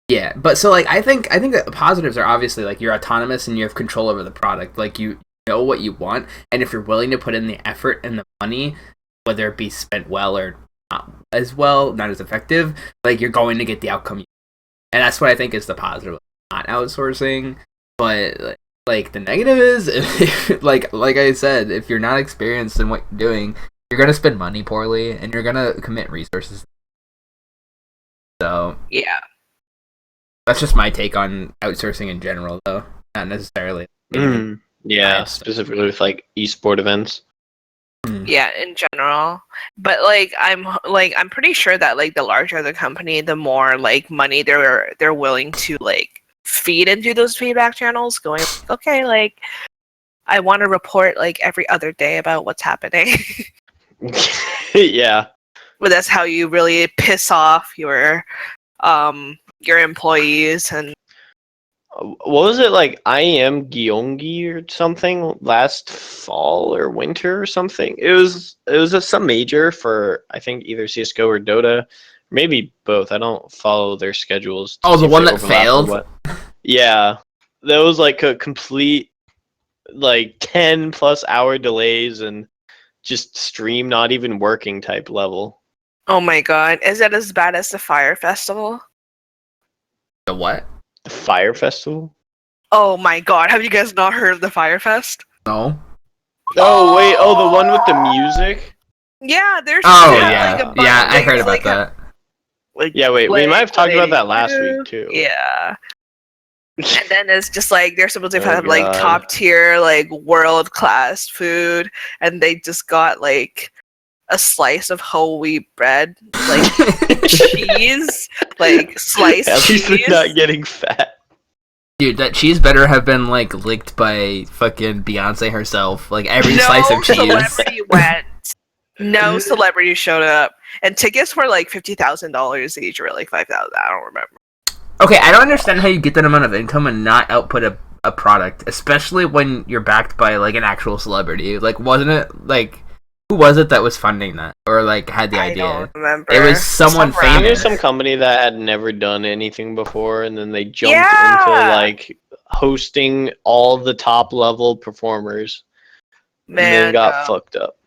Yeah, but so like I think that the positives are obviously like you're autonomous and you have control over the product. Like you know what you want, and if you're willing to put in the effort and the money, whether it be spent well or not as well, not as effective, like you're going to get the outcome. And that's what I think is the positive of not outsourcing. But like the negative is like I said, if you're not experienced in what you're doing, you're gonna spend money poorly and you're gonna commit resources. So yeah, that's just my take on outsourcing in general, though, not necessarily. Yeah, specifically with like esport events. Yeah, in general. But like I'm pretty sure that like the larger the company, the more like money they're willing to like feed into those feedback channels, going okay, like I want to report like every other day about what's happening. Yeah. But that's how you really piss off your employees. And what was it like? I am Gyeonggi or something last fall or winter or something. It was some major for I think either CS:GO or Dota, maybe both. I don't follow their schedules. Oh, the one that failed. Yeah, that was like a complete like 10+ hour delays and just stream not even working type level. oh my god, is that as bad as the Fire Festival? The what? The Fire Festival? Oh my god, have you guys not heard of the Fire Fest? No. Oh wait, the one with the music. Yeah, there's Oh yeah, yeah, like a bunch yeah, of I heard things, about like, that. Like Yeah, wait, we might have talked about that last 182. week too. Yeah. And then it's just like they're supposed to Oh, have like God. top tier, like world class food, and they just got like a slice of whole wheat bread, like cheese, like sliced At least they're cheese. not getting fat. Dude, that cheese better have been like licked by fucking Beyonce herself. Like every slice of cheese. Celebrity went. No celebrity showed up, and tickets were like $50,000 each, or like 5,000. I don't remember. Okay, I don't understand how you get that amount of income and not output a product, especially when you're backed by like an actual celebrity. Like, wasn't it like who was it that was funding that or like had the idea? I don't remember. It was someone Some I think it was famous. some company that had never done anything before, and then they jumped Yeah. into like hosting all the top level performers, and then Man, got fucked up.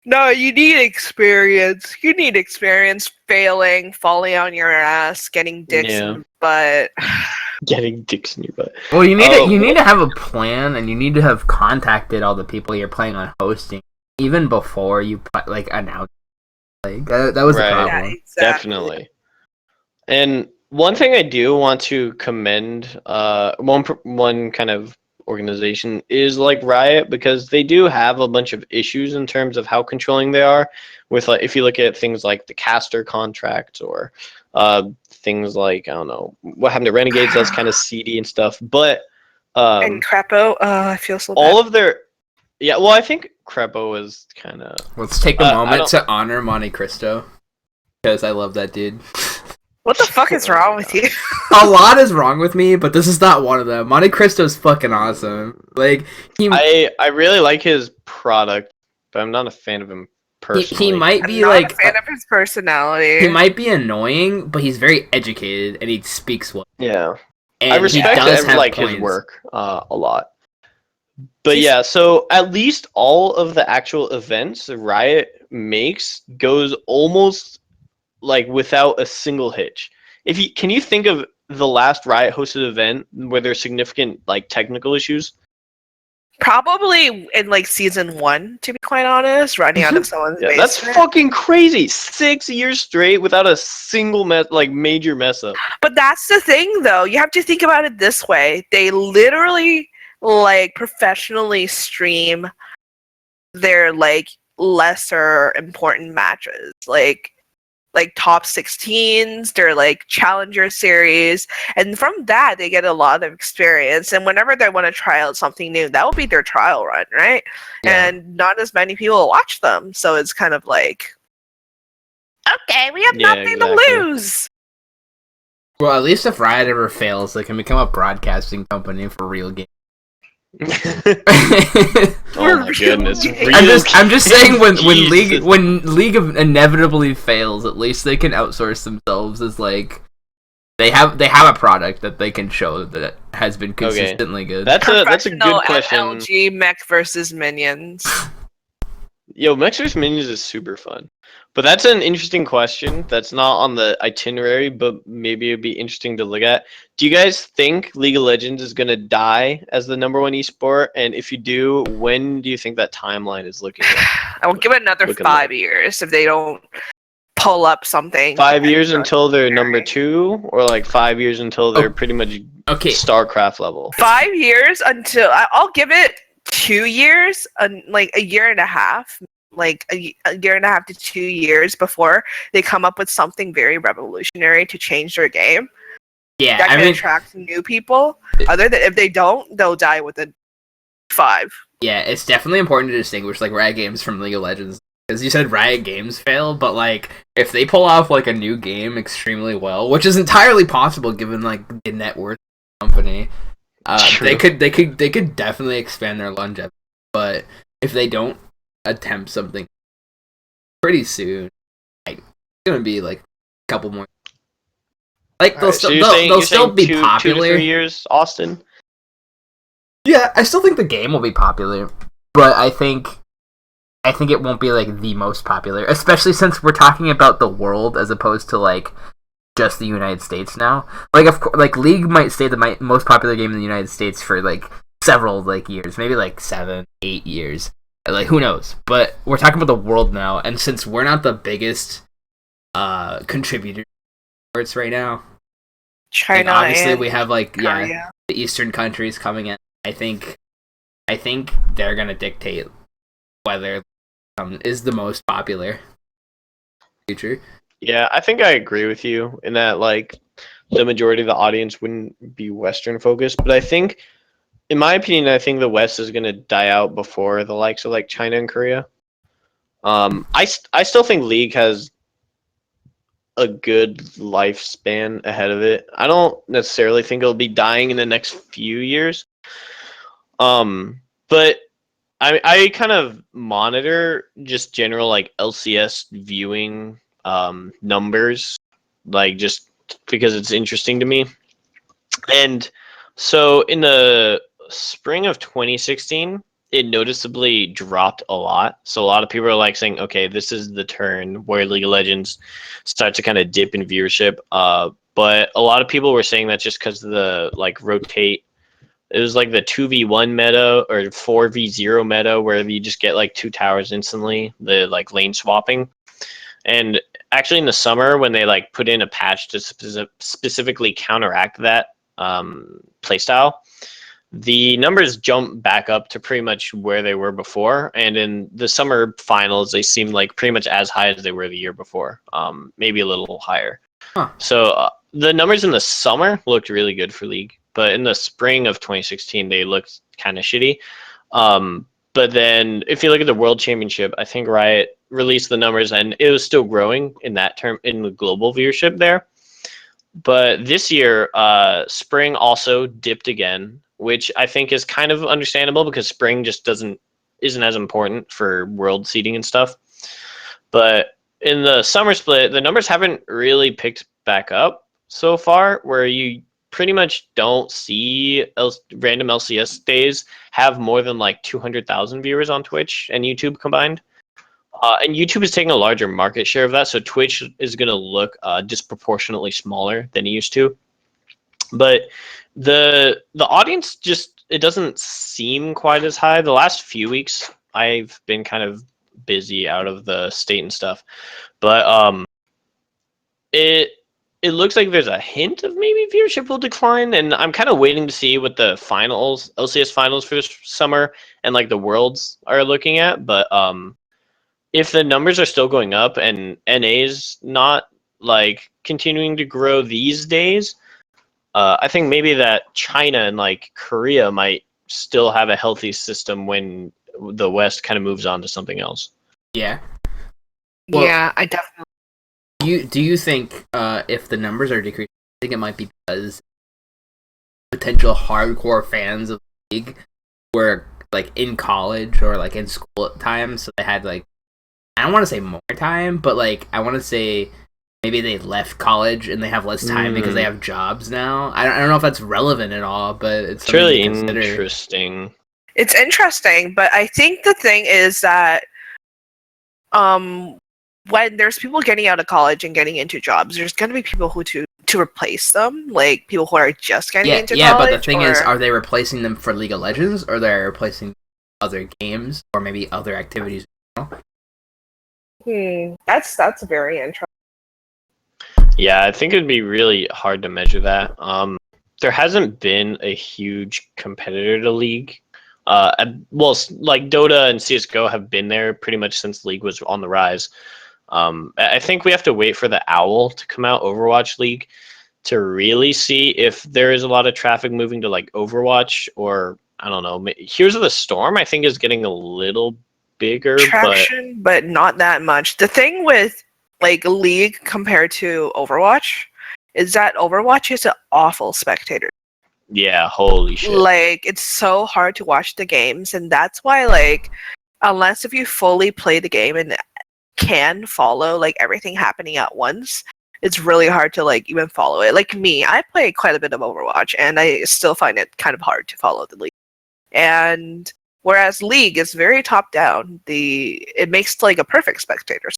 no, you need experience. You need experience failing, falling on your ass, getting dicks Yeah. in the butt. Getting dicks in your butt. Well, you need Oh, to need to have a plan, and you need to have contacted all the people you're planning on hosting even before you like announce. Like that was the Right. problem. Yeah, exactly. Definitely. And one thing I do want to commend, one kind of organization is like Riot, because they do have a bunch of issues in terms of how controlling they are. With like, if you look at things like the caster contracts or things like, I don't know what happened to Renegades, that's kind of seedy and stuff. But And Crepo, I feel so bad. all of their, yeah, well, I think Crepo was kind of. Let's take a I moment don't- to honor Monte Cristo because I love that dude. What the fuck is wrong with you? A lot is wrong with me, but this is not one of them. Monte Cristo's fucking awesome. Like I really like his product, but I'm not a fan of him personally. he might I'm be not like a fan of his personality. he might be annoying, but he's very educated and he speaks well. Yeah, And I he respect does have like his points. work a lot. But yeah, so at least all of the actual events Riot makes goes almost like without a single hitch. Can you think of the last Riot hosted event where there's significant like technical issues? Probably in like season 1, to be quite honest, running out of someone's Yeah, that's basement. fucking crazy. 6 years straight without a single major mess up. But that's the thing, though. You have to think about it this way. They literally, like, professionally stream their, like, lesser important matches. Like top 16s, their, like, challenger series. And from that, they get a lot of experience. And whenever they want to try out something new, that will be their trial run, right? Yeah. And not as many people watch them. So it's kind of like, okay, we have Yeah, nothing exactly. to lose. Well, at least if Riot ever fails, they can become a broadcasting company for real games. Oh my goodness. I'm just saying when Jesus. League of inevitably fails, at least they can outsource themselves as like they have a product that they can show that has been consistently good. That's a good Professional question. MLG mech versus minions. Yo, Mech vs. Minions is super fun. But that's an interesting question. That's not on the itinerary, but maybe it'd be interesting to look at. Do you guys think League of Legends is gonna die as the #1 esport? And if you do, when do you think that timeline is looking like? I will give it another Looking 5 years if they don't pull up something. 5 years until they're #2, or like 5 years until they're pretty much Okay, StarCraft level? 5 years until I'll give it 2 years, like a year and a half, like a year and a half to 2 years before they come up with something very revolutionary to change their game yeah, that I can mean, attract new people. Other than if they don't, they'll die within 5. yeah, it's definitely important to distinguish like Riot Games from League of Legends. Because you said Riot Games fail, but like if they pull off like a new game extremely well, which is entirely possible given like the net worth of the company, they could definitely expand their longevity. But if they don't attempt something pretty soon, like it's gonna be like a couple more. Like they'll Alright, so they'll you're still saying be 2 to popular. 3 years, Austin? Yeah, I still think the game will be popular, but I think it won't be like the most popular, especially since we're talking about the world as opposed to like just the United States now. Like of course, like League might stay the most popular game in the United States for like several like years, maybe like 7, 8 years. Like, who knows? But we're talking about the world now, and since we're not the biggest contributor to sports right now, China obviously and we have Korea. the Eastern countries coming in. I think they're gonna dictate whether is the most popular future. Yeah, I think I agree with you in that like the majority of the audience wouldn't be Western focused, but I think, in my opinion, I think the West is gonna die out before the likes of like China and Korea. I still think League has a good lifespan ahead of it. I don't necessarily think it'll be dying in the next few years. But I kind of monitor just general like LCS viewing numbers, like just because it's interesting to me. And so in the spring of 2016, it noticeably dropped a lot. So a lot of people are like saying, okay, this is the turn where League of Legends starts to kind of dip in viewership. But a lot of people were saying that just because of the like rotate, it was like the 2v1 meta or 4v0 meta where you just get like two towers instantly, the like lane swapping. And actually in the summer when they like put in a patch to specifically counteract that playstyle, the numbers jump back up to pretty much where they were before. And in the summer finals, they seemed like pretty much as high as they were the year before, maybe a little higher. Huh. So the numbers in the summer looked really good for League, but in the spring of 2016, they looked kind of shitty. But then if you look at the World Championship, I think Riot released the numbers and it was still growing in that term in the global viewership there. But this year, spring also dipped again, which I think is kind of understandable because spring just isn't as important for world seeding and stuff. But in the summer split, the numbers haven't really picked back up so far, where you pretty much don't see random LCS days have more than like 200,000 viewers on Twitch and YouTube combined. And YouTube is taking a larger market share of that, so Twitch is going to look disproportionately smaller than it used to. But the audience just, it doesn't seem quite as high. The last few weeks, I've been kind of busy out of the state and stuff, but it looks like there's a hint of maybe viewership will decline, and I'm kind of waiting to see what the finals, LCS finals for this summer, and like the worlds are looking at. But if the numbers are still going up and NA's not like continuing to grow these days, I think maybe that China and like Korea might still have a healthy system when the West kind of moves on to something else. Yeah. Well, Yeah, I definitely. Do you think if the numbers are decreasing, I think it might be because potential hardcore fans of the league were like in college or like in school at times, so they had like, I don't want to say more time, but like I want to say maybe they left college and they have less time because they have jobs now. I don't know if that's relevant at all, but it's really something to consider. interesting. It's interesting, but I think the thing is that when there's people getting out of college and getting into jobs, there's going to be people who to replace them, like people who are just getting into college. Yeah, but the thing is, are they replacing them for League of Legends, or they're replacing other games, or maybe other activities? That's very interesting. Yeah, I think it'd be really hard to measure that. There hasn't been a huge competitor to League. Well, like Dota and CS:GO have been there pretty much since League was on the rise. I think we have to wait for the OWL to come out, Overwatch League, to really see if there is a lot of traffic moving to like Overwatch, or I don't know. Heroes of the Storm, I think, is getting a little bigger traction, but not that much. The thing with like League compared to Overwatch is that Overwatch is an awful spectator. Yeah, holy shit. Like, it's so hard to watch the games, and that's why, like, unless if you fully play the game and can follow like everything happening at once, it's really hard to like even follow it. Like me, I play quite a bit of Overwatch, and I still find it kind of hard to follow the league. And whereas League is very top down, it makes like a perfect spectator.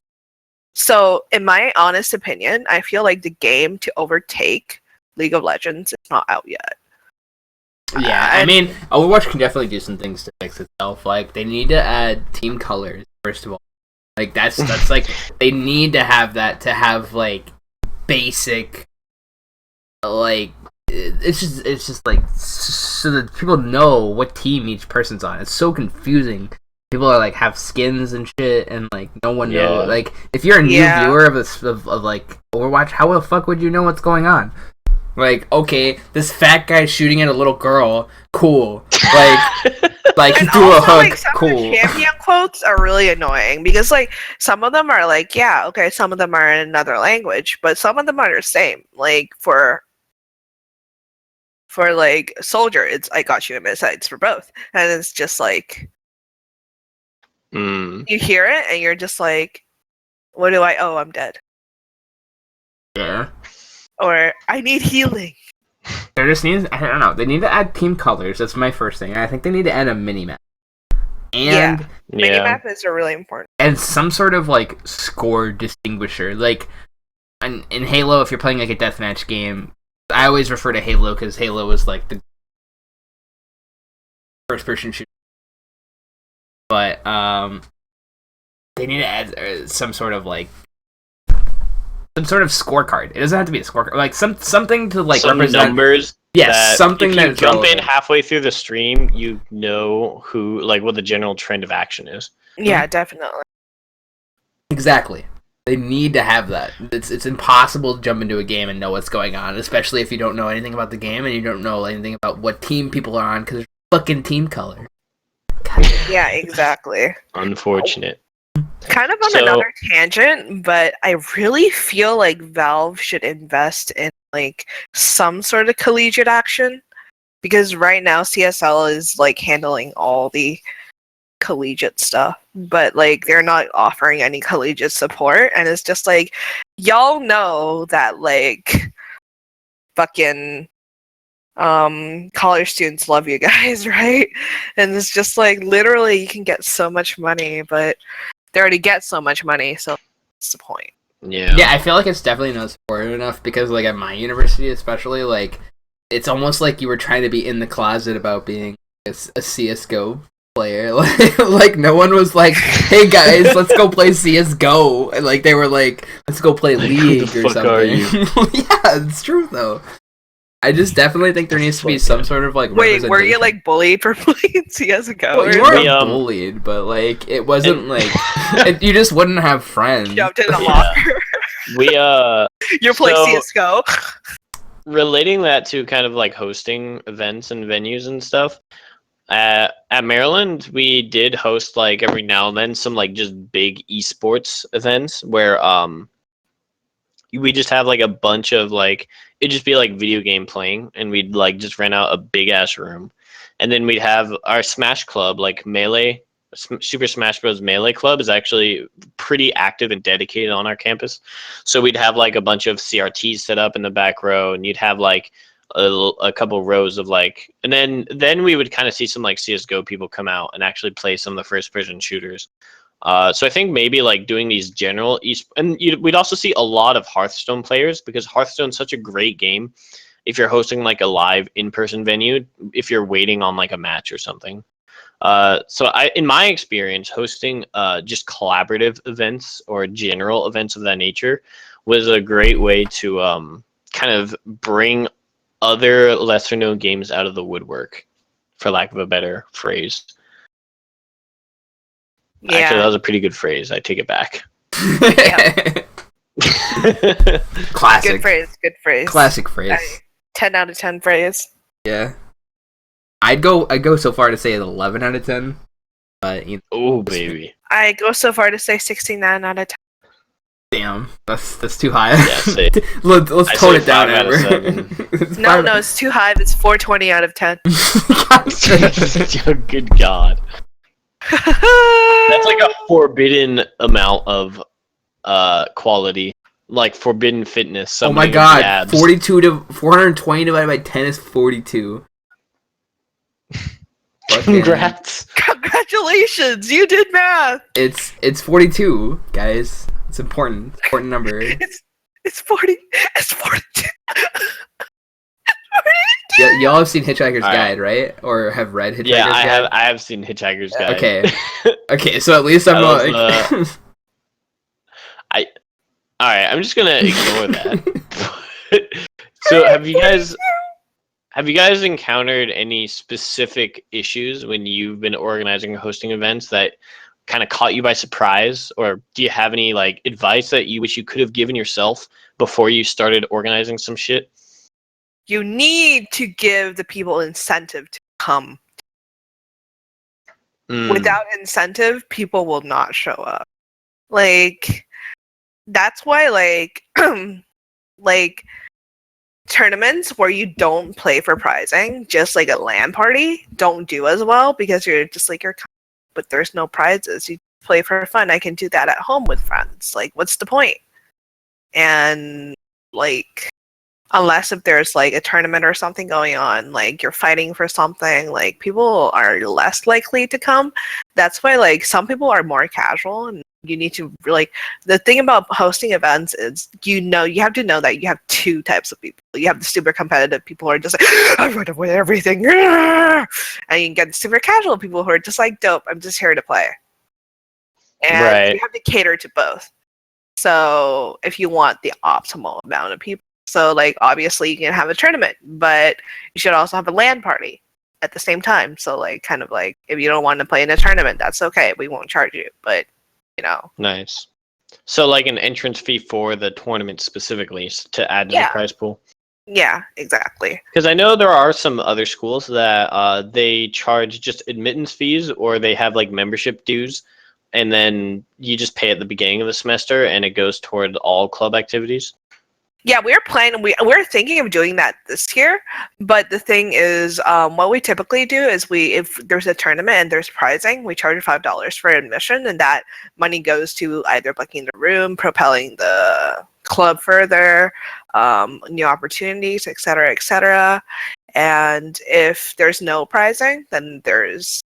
So, in my honest opinion, I feel like the game to overtake League of Legends is not out yet. Yeah, I mean, Overwatch can definitely do some things to fix itself. Like, they need to add team colors, first of all. Like, that's like, they need to have that to have, like, basic, like, it's just like, so that people know what team each person's on. It's so confusing. People are like, have skins and shit, and like, no one knows. Like, if you're a new viewer of like, Overwatch, how the fuck would you know what's going on? Like, okay, this fat guy shooting at a little girl, cool. Like he threw a hook, like, some cool. of the champion quotes are really annoying because, like, some of them are like, yeah, okay, some of them are in another language, but some of them are the same. Like for like soldier, it's I got you in my sights for both, and it's just like you hear it and you're just like, what do I? Oh, I'm dead. Yeah. Or I need healing. There just needs, I don't know, they need to add team colors. That's my first thing. I think they need to add a mini-map. And Minimap is really important. And some sort of, like, score distinguisher. Like, in Halo, if you're playing, like, a deathmatch game, I always refer to Halo because Halo was, like, the first-person shooter. But, they need to add some sort of, like, some sort of scorecard. It doesn't have to be a scorecard. Like, something to, like, some represent numbers. Yes, something if that you jump in halfway through the stream, you know what the general trend of action is. Yeah, definitely. Exactly. They need to have that. It's impossible to jump into a game and know what's going on, especially if you don't know anything about the game and you don't know anything about what team people are on because there's fucking team color. Yeah, exactly. Unfortunate. Kind of on another tangent, but I really feel like Valve should invest in like some sort of collegiate action because right now CSL is like handling all the collegiate stuff, but like they're not offering any collegiate support, and it's just like y'all know that like fucking college students love you guys, right? And it's just like literally you can get so much money, but they already get so much money, so what's the point? Yeah, I feel like it's definitely not supported enough because, like, at my university especially, like, it's almost like you were trying to be in the closet about being a CSGO player. Like, no one was like, hey guys, let's go play CSGO. And, like, they were like, let's go play League or something. Are you? Yeah, it's true, though. I just definitely think there needs to be some sort of, like, wait, were you, like, bullied for playing CSGO? Well, you weren't bullied, but, like, it wasn't, like, you just wouldn't have friends. Jumped in a locker. You're playing CSGO? Relating that to kind of, like, hosting events and venues and stuff, at Maryland, we did host, like, every now and then some, like, just big esports events where, we just have, like, a bunch of, like, it'd just be like video game playing, and we'd like just rent out a big ass room, and then we'd have our Smash Club, like Melee, Super Smash Bros. Melee Club is actually pretty active and dedicated on our campus. So we'd have like a bunch of CRTs set up in the back row, and you'd have like a couple rows of like, and then we would kind of see some like CS:GO people come out and actually play some of the first person shooters. So I think maybe like doing these general and we'd also see a lot of Hearthstone players because Hearthstone's such a great game. If you're hosting like a live in-person venue, if you're waiting on like a match or something. So in my experience, hosting just collaborative events or general events of that nature was a great way to kind of bring other lesser known games out of the woodwork, for lack of a better phrase. Yeah. Actually, that was a pretty good phrase. I take it back. Classic. Good phrase. Classic phrase. 10 out of 10 phrase. Yeah. I'd go so far to say 11 out of 10. But oh baby. I go so far to say 69 out of 10. Damn, that's too high. Yeah, let's tone it down. No, it's too high. It's 420 out of 10. Good God. That's like a forbidden amount of quality, like forbidden fitness. Oh my God, 42 to 420 divided by 10 is 42. Congrats! Congratulations, you did math. It's 42, guys. It's important number. It's 40. It's 42. Y'all have seen Hitchhiker's All right. Guide, right? Or have read Hitchhiker's Yeah, Guide? I have seen Hitchhiker's Guide. Okay. Okay, so at least I'm That not was, like... All right, I'm just gonna ignore that. So, have you guys encountered any specific issues when you've been organizing or hosting events that kind of caught you by surprise, or do you have any like advice that you wish you could have given yourself before you started organizing some shit? You need to give the people incentive to come. Without incentive, people will not show up. Like, that's why, like, like tournaments where you don't play for prizing, just like a LAN party, don't do as well because you're just like but there's no prizes. You play for fun. I can do that at home with friends. Like, what's the point? And like, unless if there's like a tournament or something going on, like you're fighting for something, like people are less likely to come. That's why like some people are more casual, and you need to like, the thing about hosting events is you have to know that you have two types of people. You have the super competitive people who are just like, I'm going to win everything, and you can get the super casual people who are just like, dope, I'm just here to play. And Right. you have to cater to both. So if you want the optimal amount of people, so like obviously you can have a tournament, but you should also have a LAN party at the same time. So like kind of like if you don't want to play in a tournament, that's okay. We won't charge you, but you know. Nice. So like an entrance fee for the tournament specifically to add to the prize pool. Yeah, exactly. Because I know there are some other schools that they charge just admittance fees, or they have like membership dues, and then you just pay at the beginning of the semester, and it goes toward all club activities. Yeah, we're thinking of doing that this year, but the thing is, what we typically do is if there's a tournament and there's prizing, we charge $5 for admission, and that money goes to either booking the room, propelling the club further, new opportunities, etc., etc. And if there's no prizing, then there's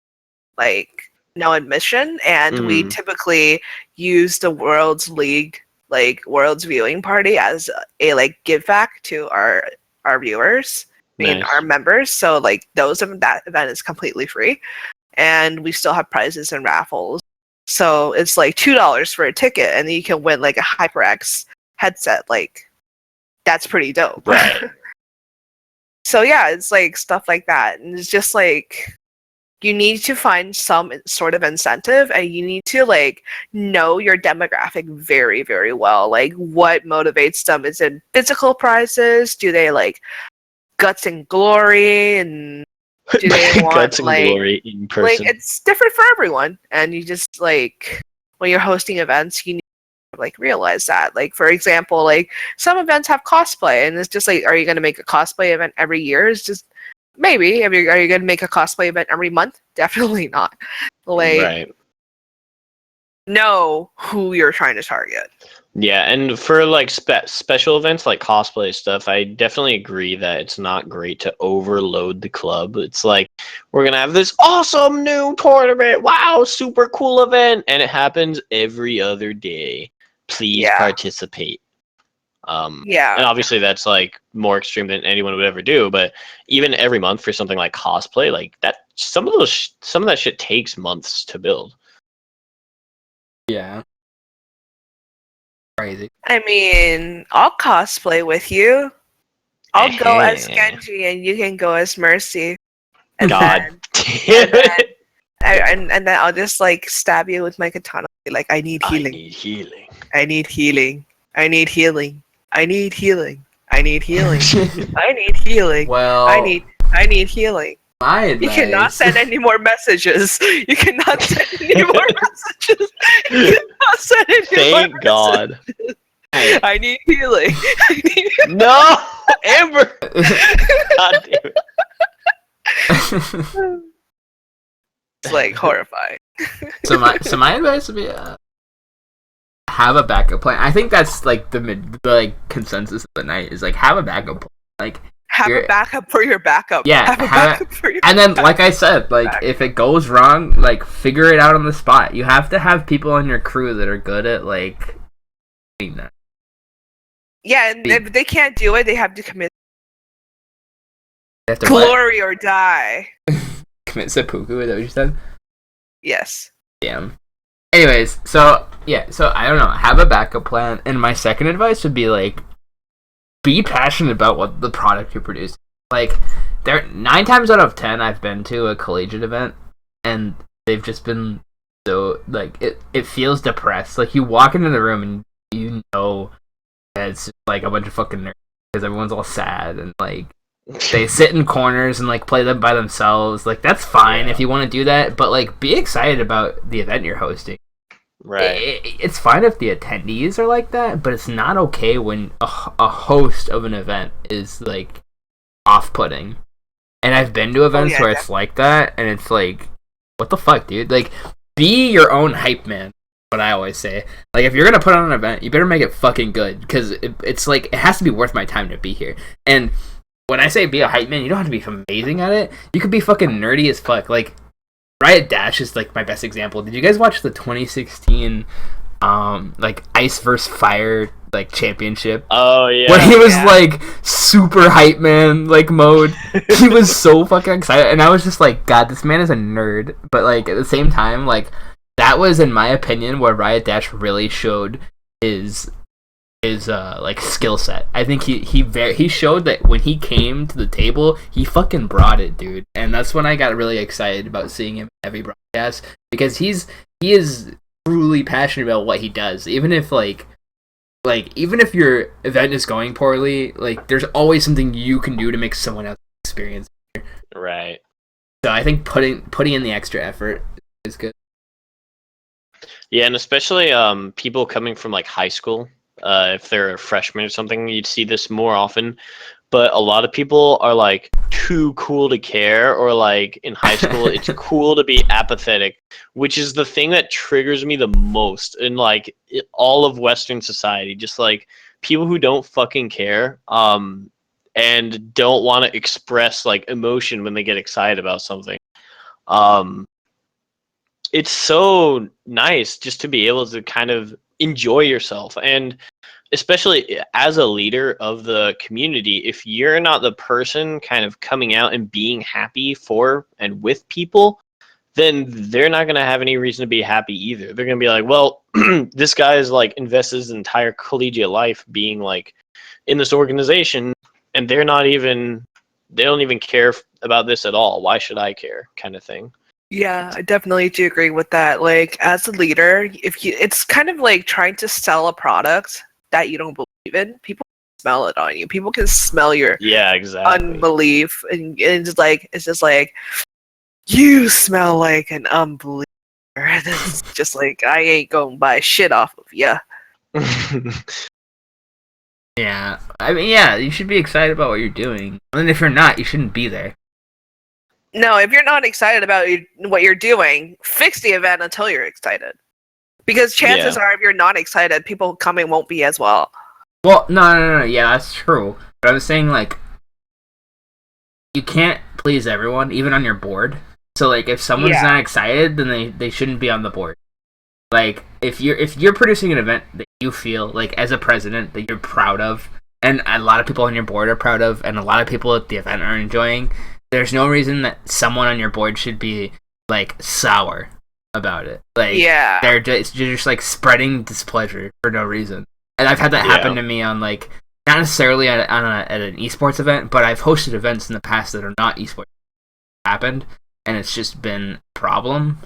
like no admission, and we typically use the World's League, like World's viewing party, as a like give back to our viewers, Nice. our members. So like that event is completely free, and we still have prizes and raffles. So it's like $2 for a ticket, and you can win like a HyperX headset. Like, that's pretty dope. Right. So yeah, it's like stuff like that, and it's just like, you need to find some sort of incentive, and you need to like know your demographic very, very well. Like, what motivates them? Is it physical prizes? Do they like guts and glory? And do they want guts and like glory in person? Like, it's different for everyone, and you just like, when you're hosting events, you need to like realize that. Like, for example, like some events have cosplay, and it's just like, are you going to make a cosplay event every year? It's just maybe. Are you going to make a cosplay event every month? Definitely not. Like, right. know who you're trying to target. Yeah, and for like special events like cosplay stuff, I definitely agree that it's not great to overload the club. It's like, we're gonna have this awesome new tournament, wow, super cool event, and it happens every other day. Please participate. And obviously that's like more extreme than anyone would ever do, but even every month for something like cosplay, like that, some of that shit takes months to build. Yeah. Crazy. I mean, I'll cosplay with you. I'll go as Genji, and you can go as Mercy. And God damn it. And then I'll just like stab you with my katana. Like, I need healing. I need healing. I need healing. I need healing. I need healing. I need healing. I need healing. Well, I need healing. My advice. You cannot send any more messages. You cannot send any more messages. You cannot send any more Thank God. messages. I need healing. No, Amber. God damn it. It's like horrifying. So my advice would be have a backup plan. I think that's like the consensus of the night is like, have a backup plan. Like, have a backup for your backup. Yeah, have a backup for your and then like I said, like if it goes wrong, like figure it out on the spot. You have to have people on your crew that are good at like doing that. Yeah, and if they can't do it, they have to commit. They have to what? Glory or die. Commit seppuku, is that what you said? Yes. Damn. Anyways, so I don't know, have a backup plan, and my second advice would be like, be passionate about what the product you're producing. Like, 9 times out of 10, I've been to a collegiate event, and they've just been so, like, it feels depressed. Like, you walk into the room and you know that it's just, like, a bunch of fucking nerds, because everyone's all sad, and, like, they sit in corners and, like, play them by themselves. Like, that's fine if you want to do that, but, like, be excited about the event you're hosting. Right. It's fine if the attendees are like that, but it's not okay when a host of an event is, like, off-putting. And I've been to events where it's like that, and it's like, what the fuck, dude? Like, be your own hype man, what I always say. Like, if you're gonna put on an event, you better make it fucking good, because it's like, it has to be worth my time to be here. And when I say be a hype man, you don't have to be amazing at it. You could be fucking nerdy as fuck. Like, Riot Dash is, like, my best example. Did you guys watch the 2016 like, Ice vs. Fire, like, championship? Oh, yeah. When he was, like, super hype man, like, mode. He was so fucking excited. And I was just like, God, this man is a nerd. But, like, at the same time, like, that was, in my opinion, where Riot Dash really showed his like, skill set. I think he showed that when he came to the table, he fucking brought it, dude. And that's when I got really excited about seeing him every broadcast, because he is truly passionate about what he does. Even if even if your event is going poorly, like, there's always something you can do to make someone else experience it. Right. So I think putting in the extra effort is good. Yeah, and especially people coming from, like, high school. If they're a freshman or something, you'd see this more often. But a lot of people are, like, too cool to care, or, like, in high school, it's cool to be apathetic, which is the thing that triggers me the most in, like, all of Western society. Just, like, people who don't fucking care, and don't want to express, like, emotion when they get excited about something. It's so nice just to be able to kind of enjoy yourself, and especially as a leader of the community, if you're not the person kind of coming out and being happy for and with people, then they're not going to have any reason to be happy either. They're going to be like, well, this guy is, like, invested his entire collegiate life being, like, in this organization, and they don't even care about this at all. Why should I care, kind of thing. Yeah, I definitely do agree with that. Like, as a leader, it's kind of like trying to sell a product that you don't believe in. People can smell it on you. People can smell your unbelief, and it's just like, you smell like an unbeliever. And it's just like, I ain't gonna buy shit off of you. Yeah, I mean, yeah, you should be excited about what you're doing. And if you're not, you shouldn't be there. No, if you're not excited about what you're doing, fix the event until you're excited. Because chances are, if you're not excited, people coming won't be as well. Well, no, yeah, that's true. But I was saying, like, you can't please everyone, even on your board. So, like, if someone's not excited, then they shouldn't be on the board. Like, if you're producing an event that you feel, like, as a president, that you're proud of, and a lot of people on your board are proud of, and a lot of people at the event are enjoying, there's no reason that someone on your board should be, like, sour about it. Like, they're just like, spreading displeasure for no reason. And I've had that happen to me on, like, not necessarily at an esports event, but I've hosted events in the past that are not esports happened, and it's just been a problem.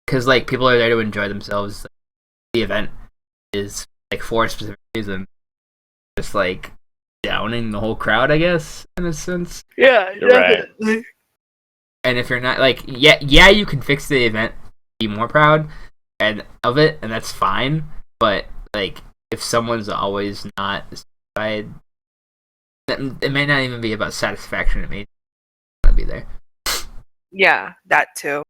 Because, like, people are there to enjoy themselves. The event is, like, for a specific reason. Just, like, downing the whole crowd, I guess, in a sense. Yeah, definitely. Right. And if you're not, like, yeah, you can fix the event, be more proud of it, and that's fine. But, like, if someone's always not satisfied, it may not even be about satisfaction. It may not be there. Yeah, that too.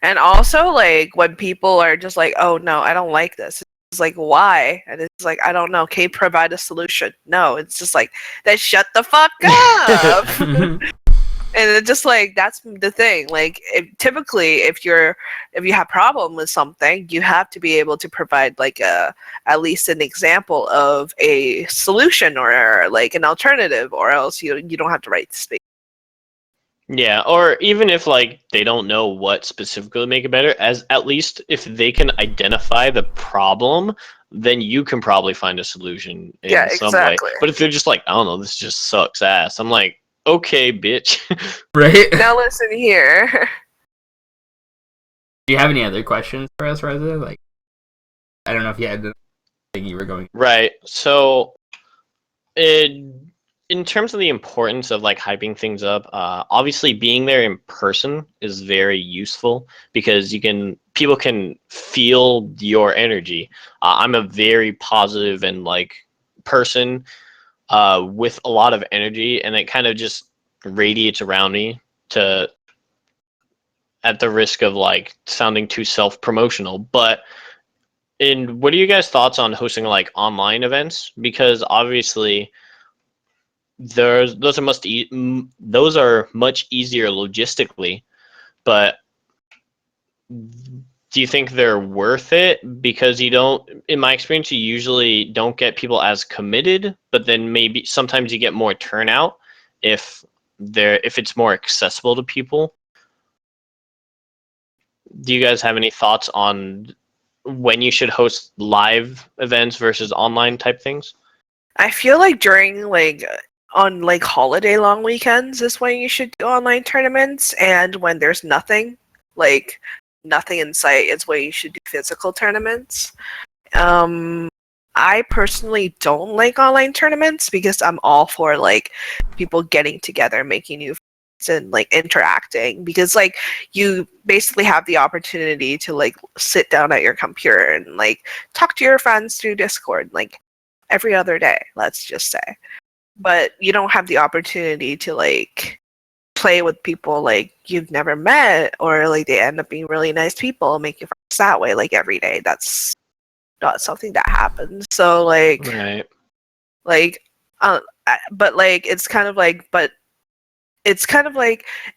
And also, like, when people are just like, oh, no, I don't like this. It's like, why? And it's like, I don't know. Can you provide a solution? No, it's just like, then shut the fuck up. And it's just like, that's the thing. Like, typically, if you have problem with something, you have to be able to provide, like, at least an example of a solution, or like an alternative, or else you don't have to write the speech. Yeah, or even if like they don't know what specifically to make it better, as at least if they can identify the problem, then you can probably find a solution Yeah, in some way. exactly. But if they're just like, I don't know, this just sucks ass, I'm like, okay, bitch. Right? Now listen here. Do you have any other questions for us, Reza? Like, I don't know if you had the thing you were going. Right. So, in terms of the importance of like hyping things up, obviously being there in person is very useful because people can feel your energy. I'm a very positive and like person with a lot of energy, and it kind of just radiates around me to at the risk of like sounding too self promotional, but what are you guys' thoughts on hosting like online events? Because obviously those are much easier logistically, but do you think they're worth it? Because you don't, in my experience, you usually don't get people as committed, but then maybe sometimes you get more turnout if if it's more accessible to people. Do you guys have any thoughts on when you should host live events versus online type things? I feel like during like on like holiday long weekends is when you should do online tournaments, and when there's like nothing in sight is when you should do physical tournaments. Um, I personally don't like online tournaments because I'm all for like people getting together, making new friends, and like interacting, because like you basically have the opportunity to like sit down at your computer and like talk to your friends through Discord like every other day, let's just say. But you don't have the opportunity to like play with people like you've never met, or like they end up being really nice people, make you friends that way like every day. That's not something that happens. So Right. like but like it's kind of like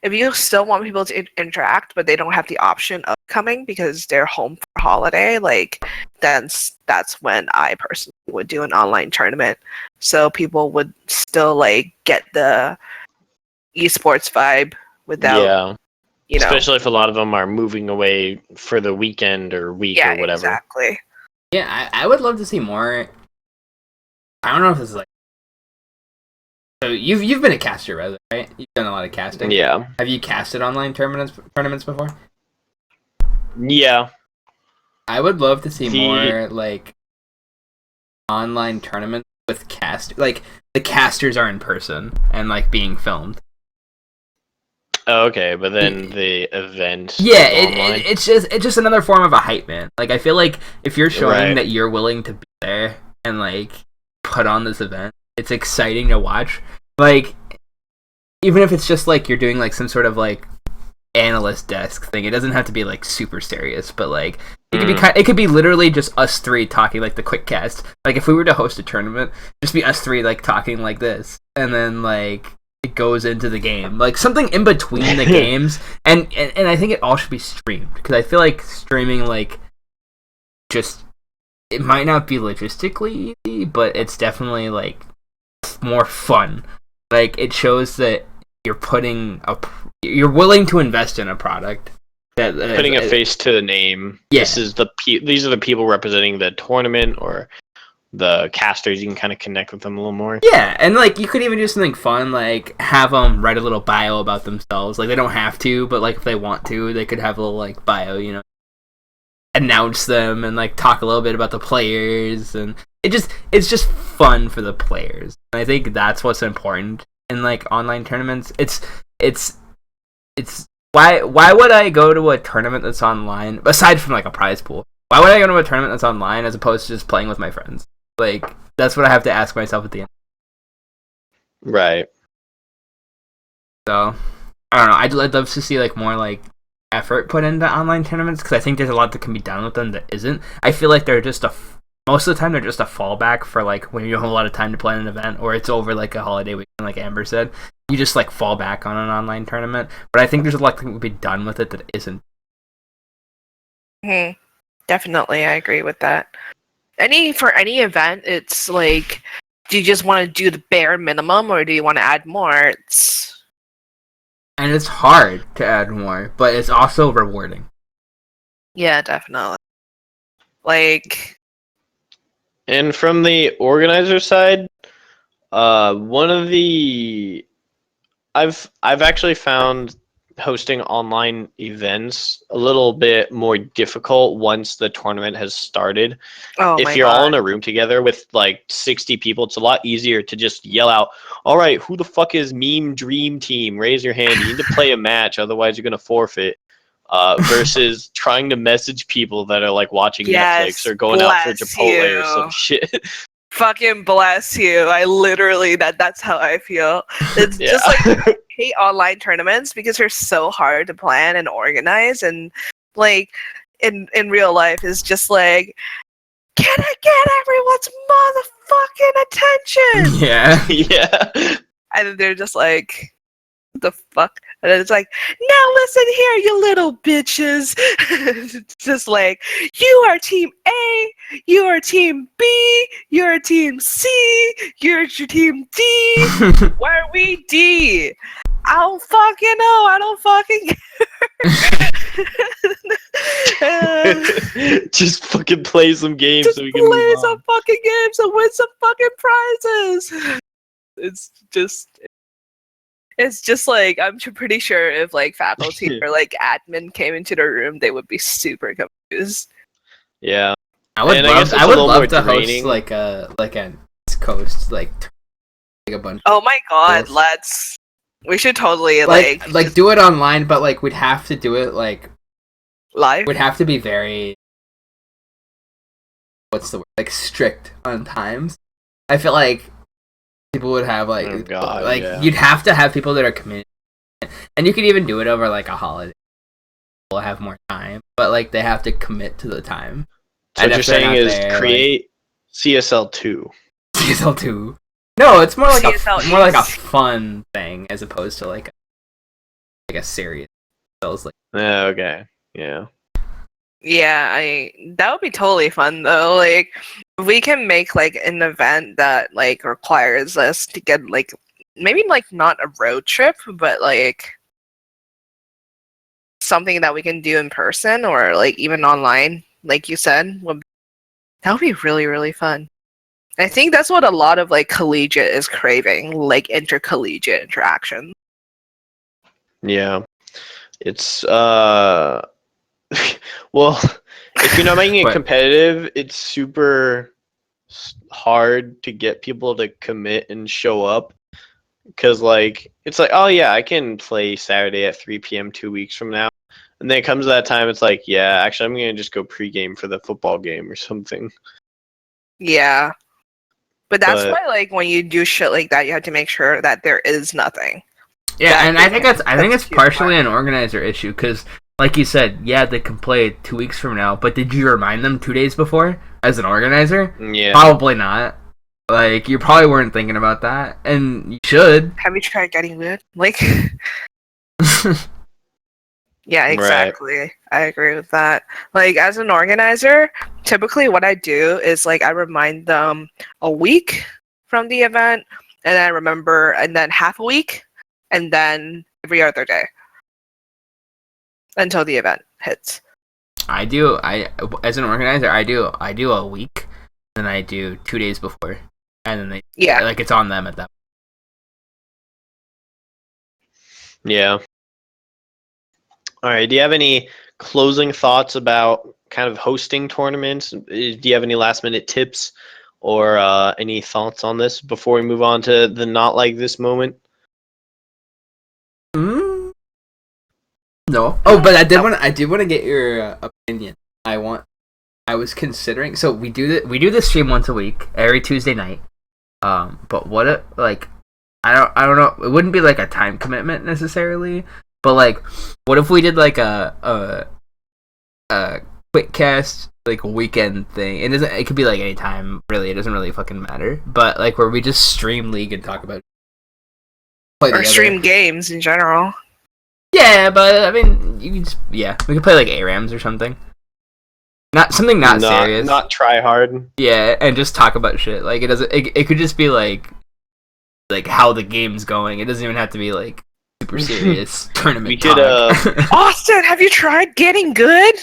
if you still want people to interact but they don't have the option of coming because they're home for holiday, like then that's when I personally would do an online tournament, so people would still like get the esports vibe without, Yeah. you know. Especially if a lot of them are moving away for the weekend or week Yeah, or whatever. exactly. Yeah, I would love to see more. I don't know if this is like. So you've been a caster, rather, right? You've done a lot of casting. Yeah. Have you casted online tournaments before? Yeah. I would love to see The more like online tournaments with like the casters are in person and like being filmed. okay, but then the event Yeah, is online. it's just another form of a hype man. Like I feel like if you're showing Right. that you're willing to be there and like put on this event, it's exciting to watch. Like even if it's just like you're doing like some sort of like analyst desk thing, it doesn't have to be like super serious, but like it could be it could be literally just us three talking like the quick cast. Like if we were to host a tournament, just be us three like talking like this, and then like it goes into the game, like something in between the games, and I think it all should be streamed because I feel like streaming like just it might not be logistically easy, but it's definitely like more fun. Like it shows that you're willing to invest in a product that Putting a face to the name. Yeah. These are the people representing the tournament or the casters. You can kind of connect with them a little more. Yeah, and like you could even do something fun, like have them write a little bio about themselves. Like they don't have to, but like if they want to, they could have a little like bio, you know, announce them and like talk a little bit about the players, and it's just fun for the players. And I think that's what's important in like online tournaments. It's why would I go to a tournament that's online aside from like a prize pool? Why would I go to a tournament that's online as opposed to just playing with my friends? Like that's what I have to ask myself at the end. Right. So I don't know. I'd love to see like more like effort put into online tournaments because I think there's a lot that can be done with them that isn't. I feel like they're just most of the time they're just a fallback for like when you don't have a lot of time to plan an event or it's over like a holiday weekend, like Amber said. You just like fall back on an online tournament, but I think there's a lot that can be done with it that isn't. Definitely, I agree with that. For any event, it's like, do you just want to do the bare minimum or do you want to add more? And it's hard to add more, but it's also rewarding. Yeah, definitely. Like, And from the organizer side, one of the I've actually found hosting online events a little bit more difficult once the tournament has started. oh If my you're all in god. a room together with like 60 people, it's a lot easier to just yell out, "All right, who the fuck is Meme Dream Team? Raise your hand. You need to play a match, otherwise you're gonna forfeit." Versus trying to message people that are like watching Yes, Netflix or going out for bless Chipotle or some you. shit. Fucking bless you. I literally that's how I feel. It's Yeah. just like I hate online tournaments because they're so hard to plan and organize, and like in real life is just like, can I get everyone's motherfucking attention? Yeah. Yeah. And then they're just like, the fuck? And then it's like, now listen here, you little bitches. It's just like, you are team A, you are team B, you're team C, you're your team D. Why are we D? I don't fucking know. I don't fucking Just fucking play some games just so we can move play some on. fucking games and win some fucking prizes. It's just like, I'm pretty sure if like faculty or like admin came into the room, they would be super confused. Yeah. I would And I guess love. it's I a would little love more to draining. host like a East Coast like a bunch. Oh my god, Yes. we should totally Like just do it online, but like we'd have to do it like live. we'd have to be very what's the word, like strict on times. I feel like people would have like Oh, God, like yeah. you'd have to have people that are committed, and you could even do it over like a holiday. We'll have more time, but like they have to commit to the time. So And what you're if they're saying not is there, create CSL2. CSL 2. No, it's more like CSL more like a East. fun thing as opposed to like a serious. Feels like Okay. Yeah. Yeah, that would be totally fun though. Like, if we can make like an event that like requires us to get like maybe like not a road trip, but like something that we can do in person or like even online, like you said, that would be really, really fun. I think that's what a lot of like collegiate is craving, like intercollegiate interaction. Yeah. It's well, if you're not making it But- competitive, it's super hard to get people to commit and show up. Because like it's like, oh yeah, I can play Saturday at 3 p.m. 2 weeks from now, and then it comes to that time, it's like, yeah, actually, I'm gonna just go pregame for the football game or something. Yeah. But that's But- why like when you do shit like that, you have to make sure that there is nothing. Yeah, and I think Exactly. I think That's it's huge partially part. an organizer issue because, like you said, yeah, they can play 2 weeks from now, but did you remind them 2 days before as an organizer? Yeah. Probably not. Like you probably weren't thinking about that, and you should. Have you tried getting lit? Like, yeah, exactly. I agree with that. Like, as an organizer, typically what I do is like I remind them a week from the event, and I remember, and then half a week, and then every other day until the event hits. I do. I as an organizer, I do a week, then I do 2 days before, and then Yeah. like it's on them at that. Yeah. All right. Do you have any closing thoughts about kind of hosting tournaments? Do you have any last minute tips or any thoughts on this before we move on to the not like this moment? Mm? No. Oh, but I did want to get your opinion. I was considering. So we do this stream once a week, every Tuesday night. But what if like I don't know. It wouldn't be like a time commitment necessarily, but like, what if we did like a quick cast like weekend thing? It could be like any time really. It doesn't really fucking matter. But like where we just stream League and talk about play Or together. stream games in general. Yeah, but I mean, you can just we could play like ARAMs or something. Not something not serious. Not try hard. Yeah, and just talk about shit. Like it doesn't. It could just be like how the game's going. It doesn't even have to be like super serious tournament We could, talk. Austin, have you tried getting good?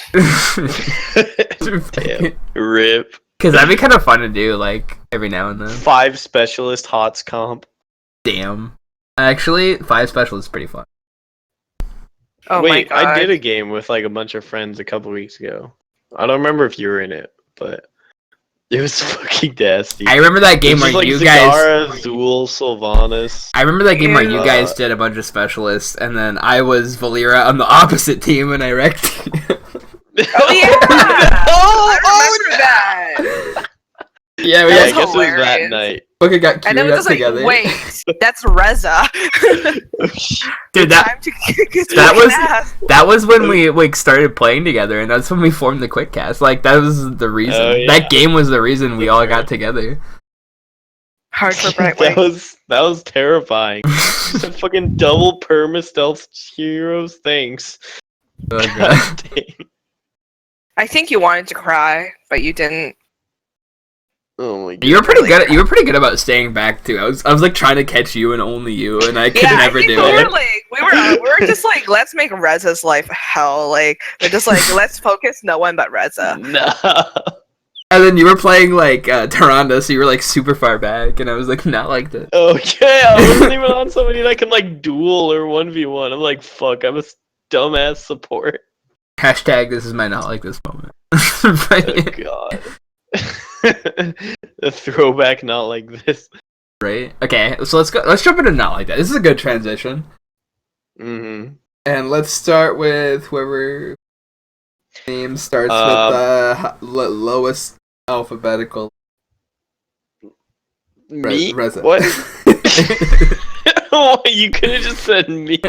Damn, rip. Because that'd be kind of fun to do, like, every now and then. 5 specialist HOTS comp. Damn. Actually, 5 special is pretty fun. Oh Wait, my god. I did a game with like a bunch of friends a couple weeks ago. I don't remember if you were in it, but it was fucking nasty. I remember that game It was where like you Zagara, guys... Zool, Sylvanas. I remember that game where you Yeah. guys did a bunch of specialists, and then I was Valera on the opposite team, and I wrecked you. Oh yeah! Oh, I remember that. Yeah, we yeah, I That's guys guess it was that hilarious. night. fucking got And then queued it up was like, together. wait, that's Reza. Dude, Time to kick his that fucking was- ass. that was when we like started playing together, and that's when we formed the QuickCast. Like, that was the reason. Oh, yeah. That game was the reason we all got together. Hard for that Brightwing. was terrifying. Some fucking double perma stealth heroes. Thanks. Oh, God. God dang. I think you wanted to cry, but you didn't. Oh my god. You were pretty good. You were pretty good about staying back too. I was like trying to catch you and only you, and I could Yeah, never I think do we it. were like, we were just like, let's make Reza's life hell. Like, we're just like, let's focus no one but Reza. No. And then you were playing like Tyrande, so you were like super far back, and I was like, not like that. Okay, I wasn't even on somebody that can like duel or 1v1. I'm like, fuck, I'm a dumbass support. Hashtag this is my not like this moment. Oh But- god. A throwback not like this. right? Okay, so let's go. Let's jump into not like that. This is a good transition, Mm-hmm. and let's start with whoever name starts with the lowest alphabetical. Me? Reza. What? Oh, you could have just said me.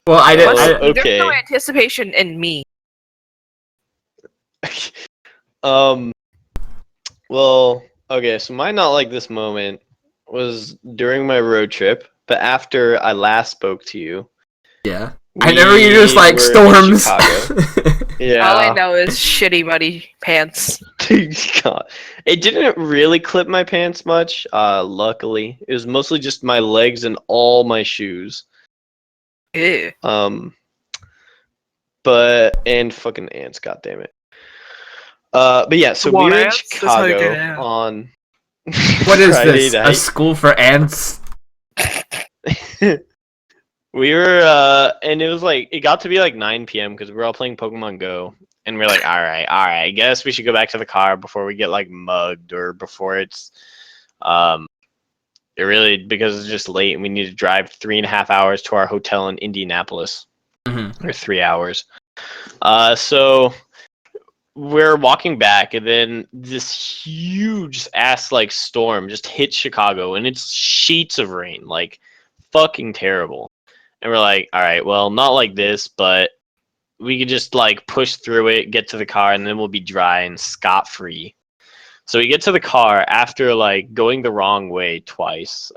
Well, I didn't. Oh, I, okay. There's no anticipation in me. Well, okay, so my not like this moment was during my road trip, but after I last spoke to you. yeah. I never you just like were in storms. Chicago. Yeah. All I know is shitty muddy pants. God. It didn't really clip my pants much, luckily. It was mostly just my legs and all my shoes. Ew. But and fucking ants, goddammit. But yeah, so we What were in ants? That's how you get Chicago out. on What is Friday this? A night. school for ants? We were and it was like it got to be like 9 p.m. because we were all playing Pokemon Go, and we're like, all right, I guess we should go back to the car before we get like mugged or before it's it really because it's just late and we need to drive 3.5 hours to our hotel in Indianapolis. Mhm. Or 3 hours. So we're walking back, and then this huge ass like storm just hit Chicago, and it's sheets of rain, like fucking terrible. And we're like, all right, well, not like this, but we could just like push through it, get to the car, and then we'll be dry and scot free. So we get to the car after like going the wrong way twice,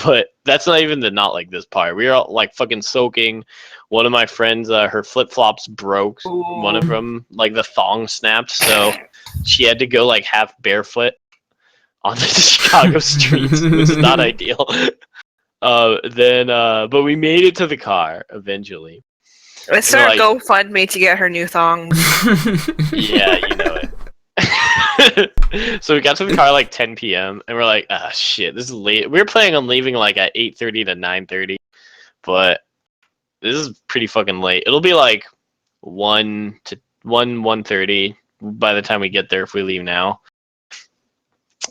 but that's not even the not like this part. We were all like fucking soaking. One of my friends, her flip flops broke. One of them, like the thong snapped, so she had to go like half barefoot on the Chicago streets, which is not ideal. But we made it to the car eventually. Let's start like- GoFundMe to get her new thongs. Yeah, you know it. So we got to the car like 10 p.m. and we're like, ah, shit, this is late. We were planning on leaving like at 8:30 to 9:30, but this is pretty fucking late. It'll be like 1:30 by the time we get there if we leave now.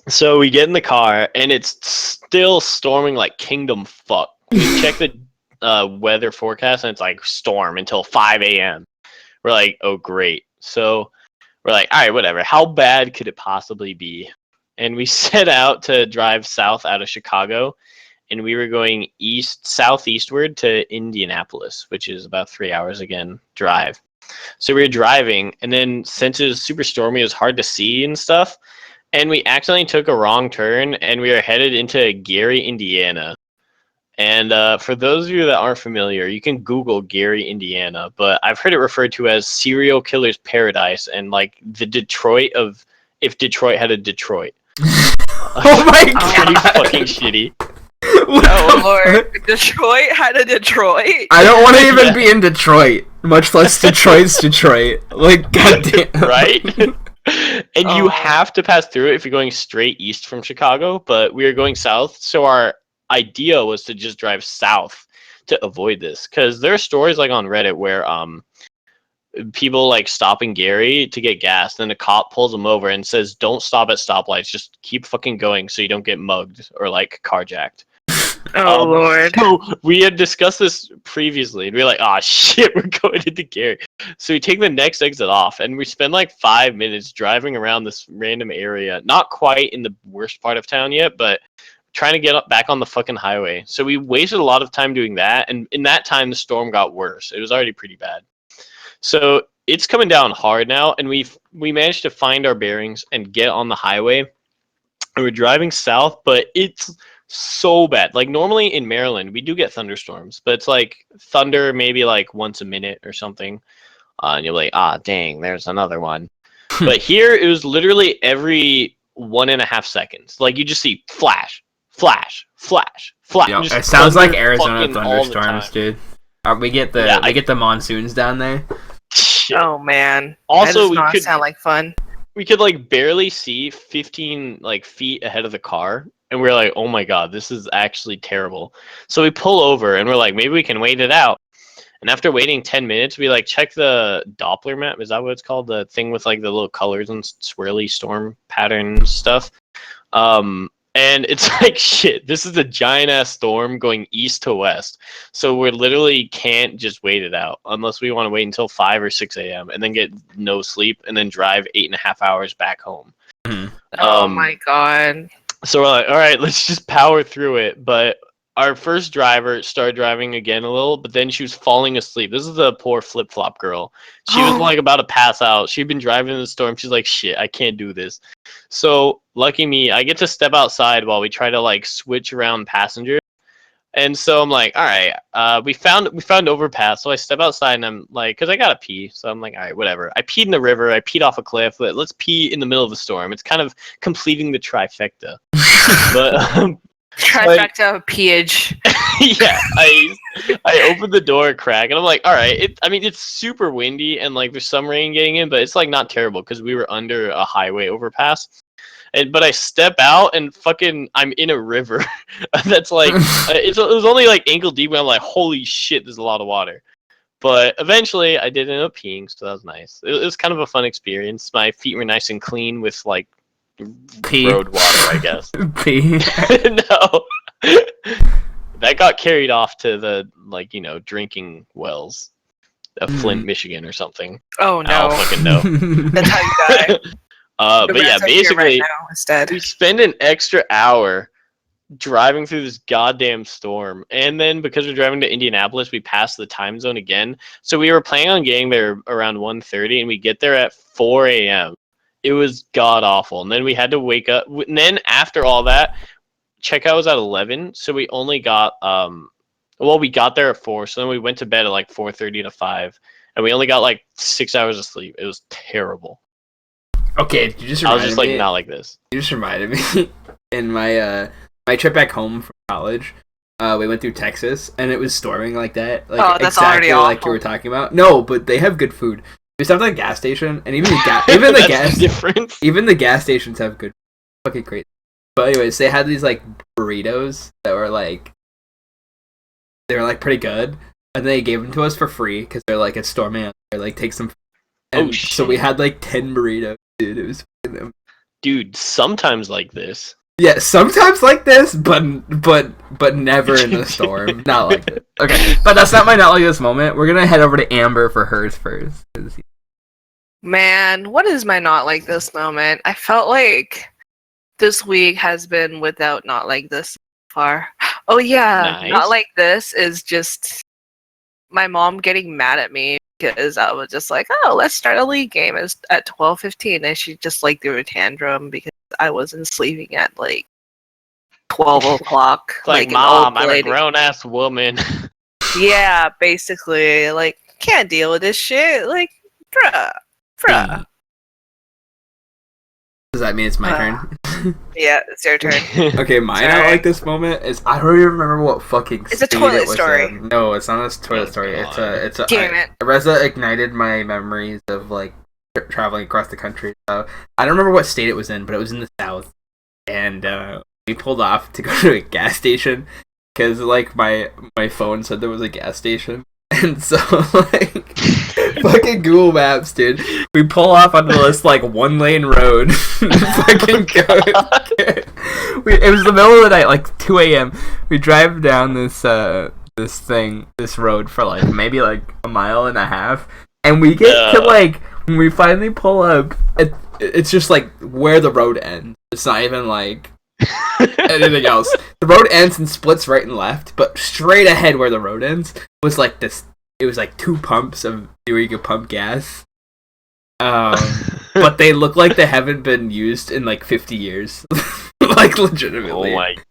So we get in the car and it's still storming like kingdom fuck. We check the weather forecast and it's like storm until 5 a.m. We're like, oh great. So we're like, all right, whatever. How bad could it possibly be? And we set out to drive south out of Chicago, and we were going southeastward to Indianapolis, which is about 3 hours again drive. So we were driving, and then since it was super stormy, it was hard to see and stuff. And we accidentally took a wrong turn, and we were headed into Gary, Indiana. And for those of you that aren't familiar, you can Google Gary, Indiana, but I've heard it referred to as serial killer's paradise and like the Detroit of if Detroit had a Detroit. Oh my Pretty god! fucking shitty. Oh Lord, Detroit had a Detroit. I don't want to even Yeah. be in Detroit, much less Detroit's Detroit. Like, goddamn. Right? And you Oh. have to pass through it if you're going straight east from Chicago, but we were going south, so our idea was to just drive south to avoid this. Because there are stories like on Reddit where people like stopping Gary to get gas, then a cop pulls him over and says, "Don't stop at stoplights, just keep fucking going so you don't get mugged or like carjacked." Oh Lord. So we had discussed this previously, and we were like, "Ah, shit, we're going into Gary." So we take the next exit off, and we spend like 5 minutes driving around this random area, not quite in the worst part of town yet, but trying to get back on the fucking highway. So we wasted a lot of time doing that, and in that time, the storm got worse. It was already pretty bad. So it's coming down hard now, and we managed to find our bearings and get on the highway. And we're driving south, but it's so bad. Like normally in Maryland, we do get thunderstorms, but it's like thunder maybe like once a minute or something. And you're like, ah, dang, there's another one. But here it was literally every 1.5 seconds. Like you just see flash, flash, flash, flash. Yo, Just it sounds like thunder Arizona fucking all the thunderstorms, time. dude. We get the Yeah, we get the monsoons down there. Shit. Oh man. Also, that does we not could- sound like fun. We could like barely see 15 like feet ahead of the car, and we're like, oh my god, this is actually terrible. So we pull over and we're like, maybe we can wait it out. And after waiting 10 minutes, we like check the Doppler map. Is that what it's called? The thing with like the little colors and swirly storm pattern stuff. And it's like, shit, this is a giant ass storm going east to west. So we literally can't just wait it out unless we want to wait until 5 or 6 a.m. and then get no sleep and then drive 8.5 hours back home. Oh my god. So we're like, all right, let's just power through it. But our first driver started driving again a little, but then she was falling asleep. This is the poor flip flop girl. She was like about to pass out. She'd been driving in the storm. She's like, shit, I can't do this. So lucky me, I get to step outside while we try to like switch around passengers. And so I'm like, all right, we found overpass. So I step outside and I'm like, because I gotta pee. So I'm like, all right, whatever. I peed in the river. I peed off a cliff. But let's pee in the middle of the storm. It's kind of completing the trifecta. But Trifecta of peage. yeah, I opened the door a crack and I'm like, all right. I mean, it's super windy and like there's some rain getting in, but it's like not terrible because we were under a highway overpass. But I step out and fucking I'm in a river that's like it was only like ankle deep, and I'm like, holy shit, there's a lot of water. But eventually I did end up peeing, so that was nice. It was kind of a fun experience. My feet were nice and clean with like Pee. road water, I guess. Pee. No. That got carried off to the like, drinking wells of Flint, Michigan or something. Oh I no. don't fucking know. That's how you die. The But yeah, rats are here basically right now instead. we spend an extra hour driving through this goddamn storm, and then because we're driving to Indianapolis, we pass the time zone again. So we were planning on getting there around 1:30, and we get there at 4 a.m. It was god awful, and then we had to wake up. And then after all that, checkout was at 11, so we only got we got there at 4, so then we went to bed at like 4:30 to 5, and we only got like 6 hours of sleep. It was terrible. Okay, you just I was reminded just like, me. not like this. You just reminded me. In my my trip back home from college, we went through Texas, and it was storming like that. Like, Oh, that's exactly already like awful. you were talking about. No, but they have good food. We stopped at a gas station, and even even the That's gas difference. even the gas stations have good fucking great. But anyways, they had these like burritos that were like pretty good, and they gave them to us for free because they're like, it's storming. They're like, take some. And Oh, so we shit. had like 10 burritos, dude. It was fucking Dude, sometimes like this. yeah, sometimes like this, but never in the storm. Not like this. Okay, but that's not my not like this moment. We're gonna head over to Amber for hers first. Man, what is my not like this moment? I felt like this week has been without not like this so far. Oh yeah, Nice. not like this is just my mom getting mad at me because I was just like, oh, let's start a league game at 12:15, and she just like threw a tantrum because I wasn't sleeping at like 12 o'clock. It's like, an Mom, old I'm a lady. grown ass woman. Yeah, basically, like, can't deal with this shit. Like, bruh. Does that mean it's my Uh, turn? Yeah, it's your turn. Okay, mine Sorry. I like this moment is I don't even remember what fucking. It's a state Toilet it was Story. in. No, it's not a Toilet Oh, Story. God. It's a. Damn it. Reza ignited my memories of like traveling across the country. So I don't remember what state it was in, but it was in the south, and we pulled off to go to a gas station because like my phone said there was a gas station, and so like fucking Google Maps, dude. We pull off onto this like 1-lane road. Fucking go. It was the middle of the night, like 2 a.m. We drive down this road for like maybe like a mile and a half, and we get to like when we finally pull up. It's just like where the road ends. It's not even like anything else. The road ends and splits right and left, but straight ahead where the road ends was like this. It was like 2 pumps of where you could pump gas. But they look like they haven't been used in like 50 years. Like legitimately. Oh my god.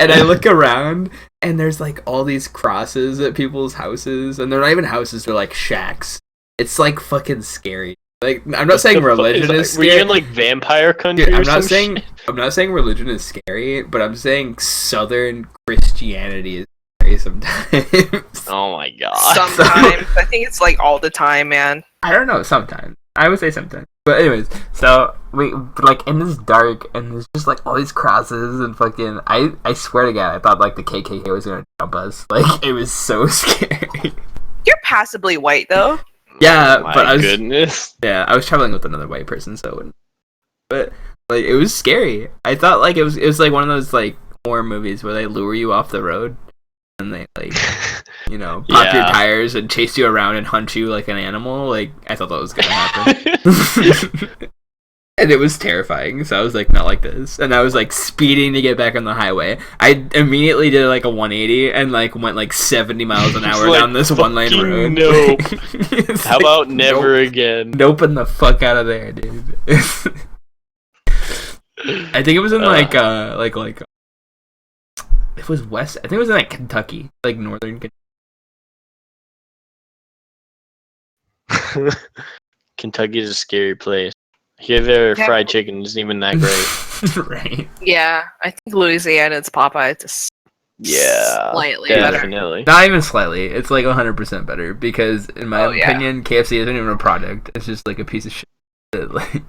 And I look around and there's like all these crosses at people's houses, and they're not even houses, they're like shacks. It's like fucking scary. Like I'm not saying religion is Were scary. you in like vampire country? Dude, or I'm not some saying shit? I'm not saying religion is scary, but I'm saying Southern Christianity is scary sometimes. Oh my god. Sometimes. I think it's like all the time, man. I don't know, sometimes. I would say sometimes. But anyways, so we like in this dark and there's just like all these crosses and fucking I swear to God I thought like the KKK was gonna jump us. Like it was so scary. You're passably white though. Yeah, My but I was goodness. yeah, I was traveling with another white person, so it wouldn't. But like it was scary. I thought like it was like one of those like horror movies where they lure you off the road and they like you know, pop your Yeah. tires and chase you around and hunt you like an animal. Like I thought that was gonna happen. And it was terrifying, so I was like, not like this. And I was like speeding to get back on the highway. I immediately did like a 180 and like went like 70 miles an hour Like, down this 1-lane fucking road. nope. It's How like, about never nope. again? Noping the fuck out of there, dude. I think it was in like it was west. I think it was in like Kentucky, like northern Kentucky. Kentucky's a scary place. Here, their Yeah. fried chicken isn't even that great. Right. Yeah, I think Louisiana's Popeye is Yeah, slightly better. definitely. Not even slightly. It's like 100% better because, in my Oh, yeah. opinion, KFC isn't even a product. It's just like a piece of shit. that, like,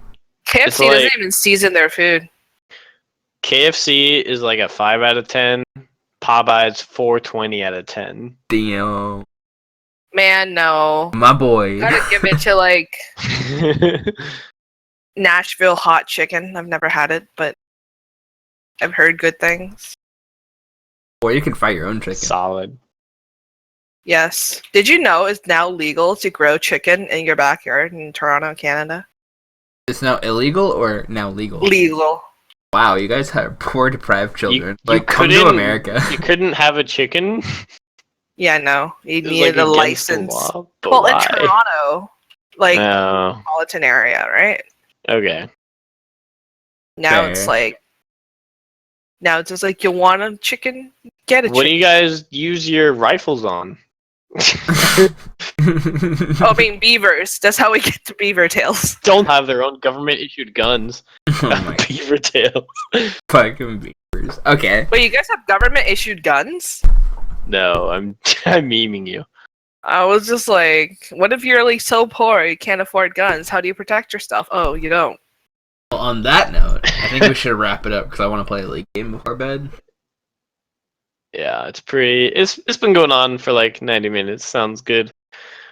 KFC It's doesn't like- even season their food. KFC is like a 5 out of 10. Popeye's 420 out of 10. damn, Man, no. my boy. Gotta give it to like Nashville hot chicken. I've never had it, but I've heard good things. Or you can fry your own chicken. Solid. Yes. Did you know it's now legal to grow chicken in your backyard in Toronto, Canada? It's now illegal or now legal? Legal. Wow, you guys have poor deprived children. you Like, come to couldn't- America. You couldn't have a chicken? Yeah, no. You It was, needed like, a against the license. law? But Well, in why? Toronto, like Oh, metropolitan area, right? okay. Now it's Fair. like, now it's just like, you want a chicken? Get a What do chicken. you guys use your rifles on? Oh, I mean, beavers. That's how we get to beaver tails. Don't have their own government issued guns. Oh my Beaver tail. fucking beavers. Okay. Wait, you guys have government issued guns? No, I'm I'm memeing you. I was just like, what if you're like so poor you can't afford guns? How do you protect yourself? Oh, you don't. Well, on that note, I think we should wrap it up because I want to play a league game before bed. Yeah, it's pretty. It's been going on for like 90 minutes. Sounds good.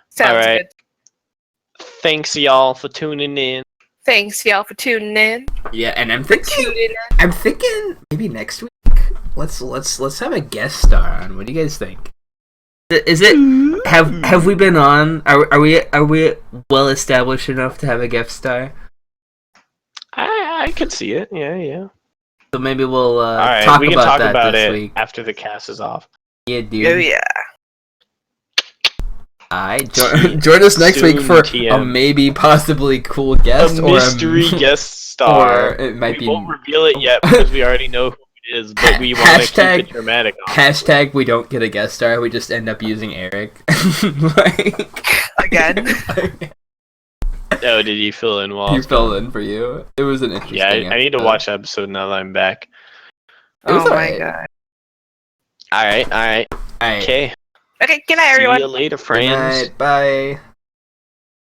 Sounds Alright. good. Thanks y'all for tuning in. Thanks, y'all, for tuning in. Yeah, and I'm thinking Tuning in. maybe next week let's have a guest star on. What do you guys think? Is it have we been on? Are we well established enough to have a guest star? I could see it. Yeah. So maybe we'll All right, talk we can about talk that about this it week. after the cast is off. Yeah, dude. Oh, yeah. Alright, join us next week Soon for a TM. maybe possibly cool guest A or mystery guest star. or it might We be won't reveal it yet because we already know who it is, but we want to keep Hashtag- it dramatic. hashtag we don't get a guest star. We just end up using Eric. Like- Again. Oh, did you fill in while I You was fell gone? in for you. It was an interesting. Yeah, I need to episode. watch the episode now that I'm back. It was Oh my alright. god. All right. Alright. Okay. Okay, good night, See everyone. you later, Good friends. night. Bye.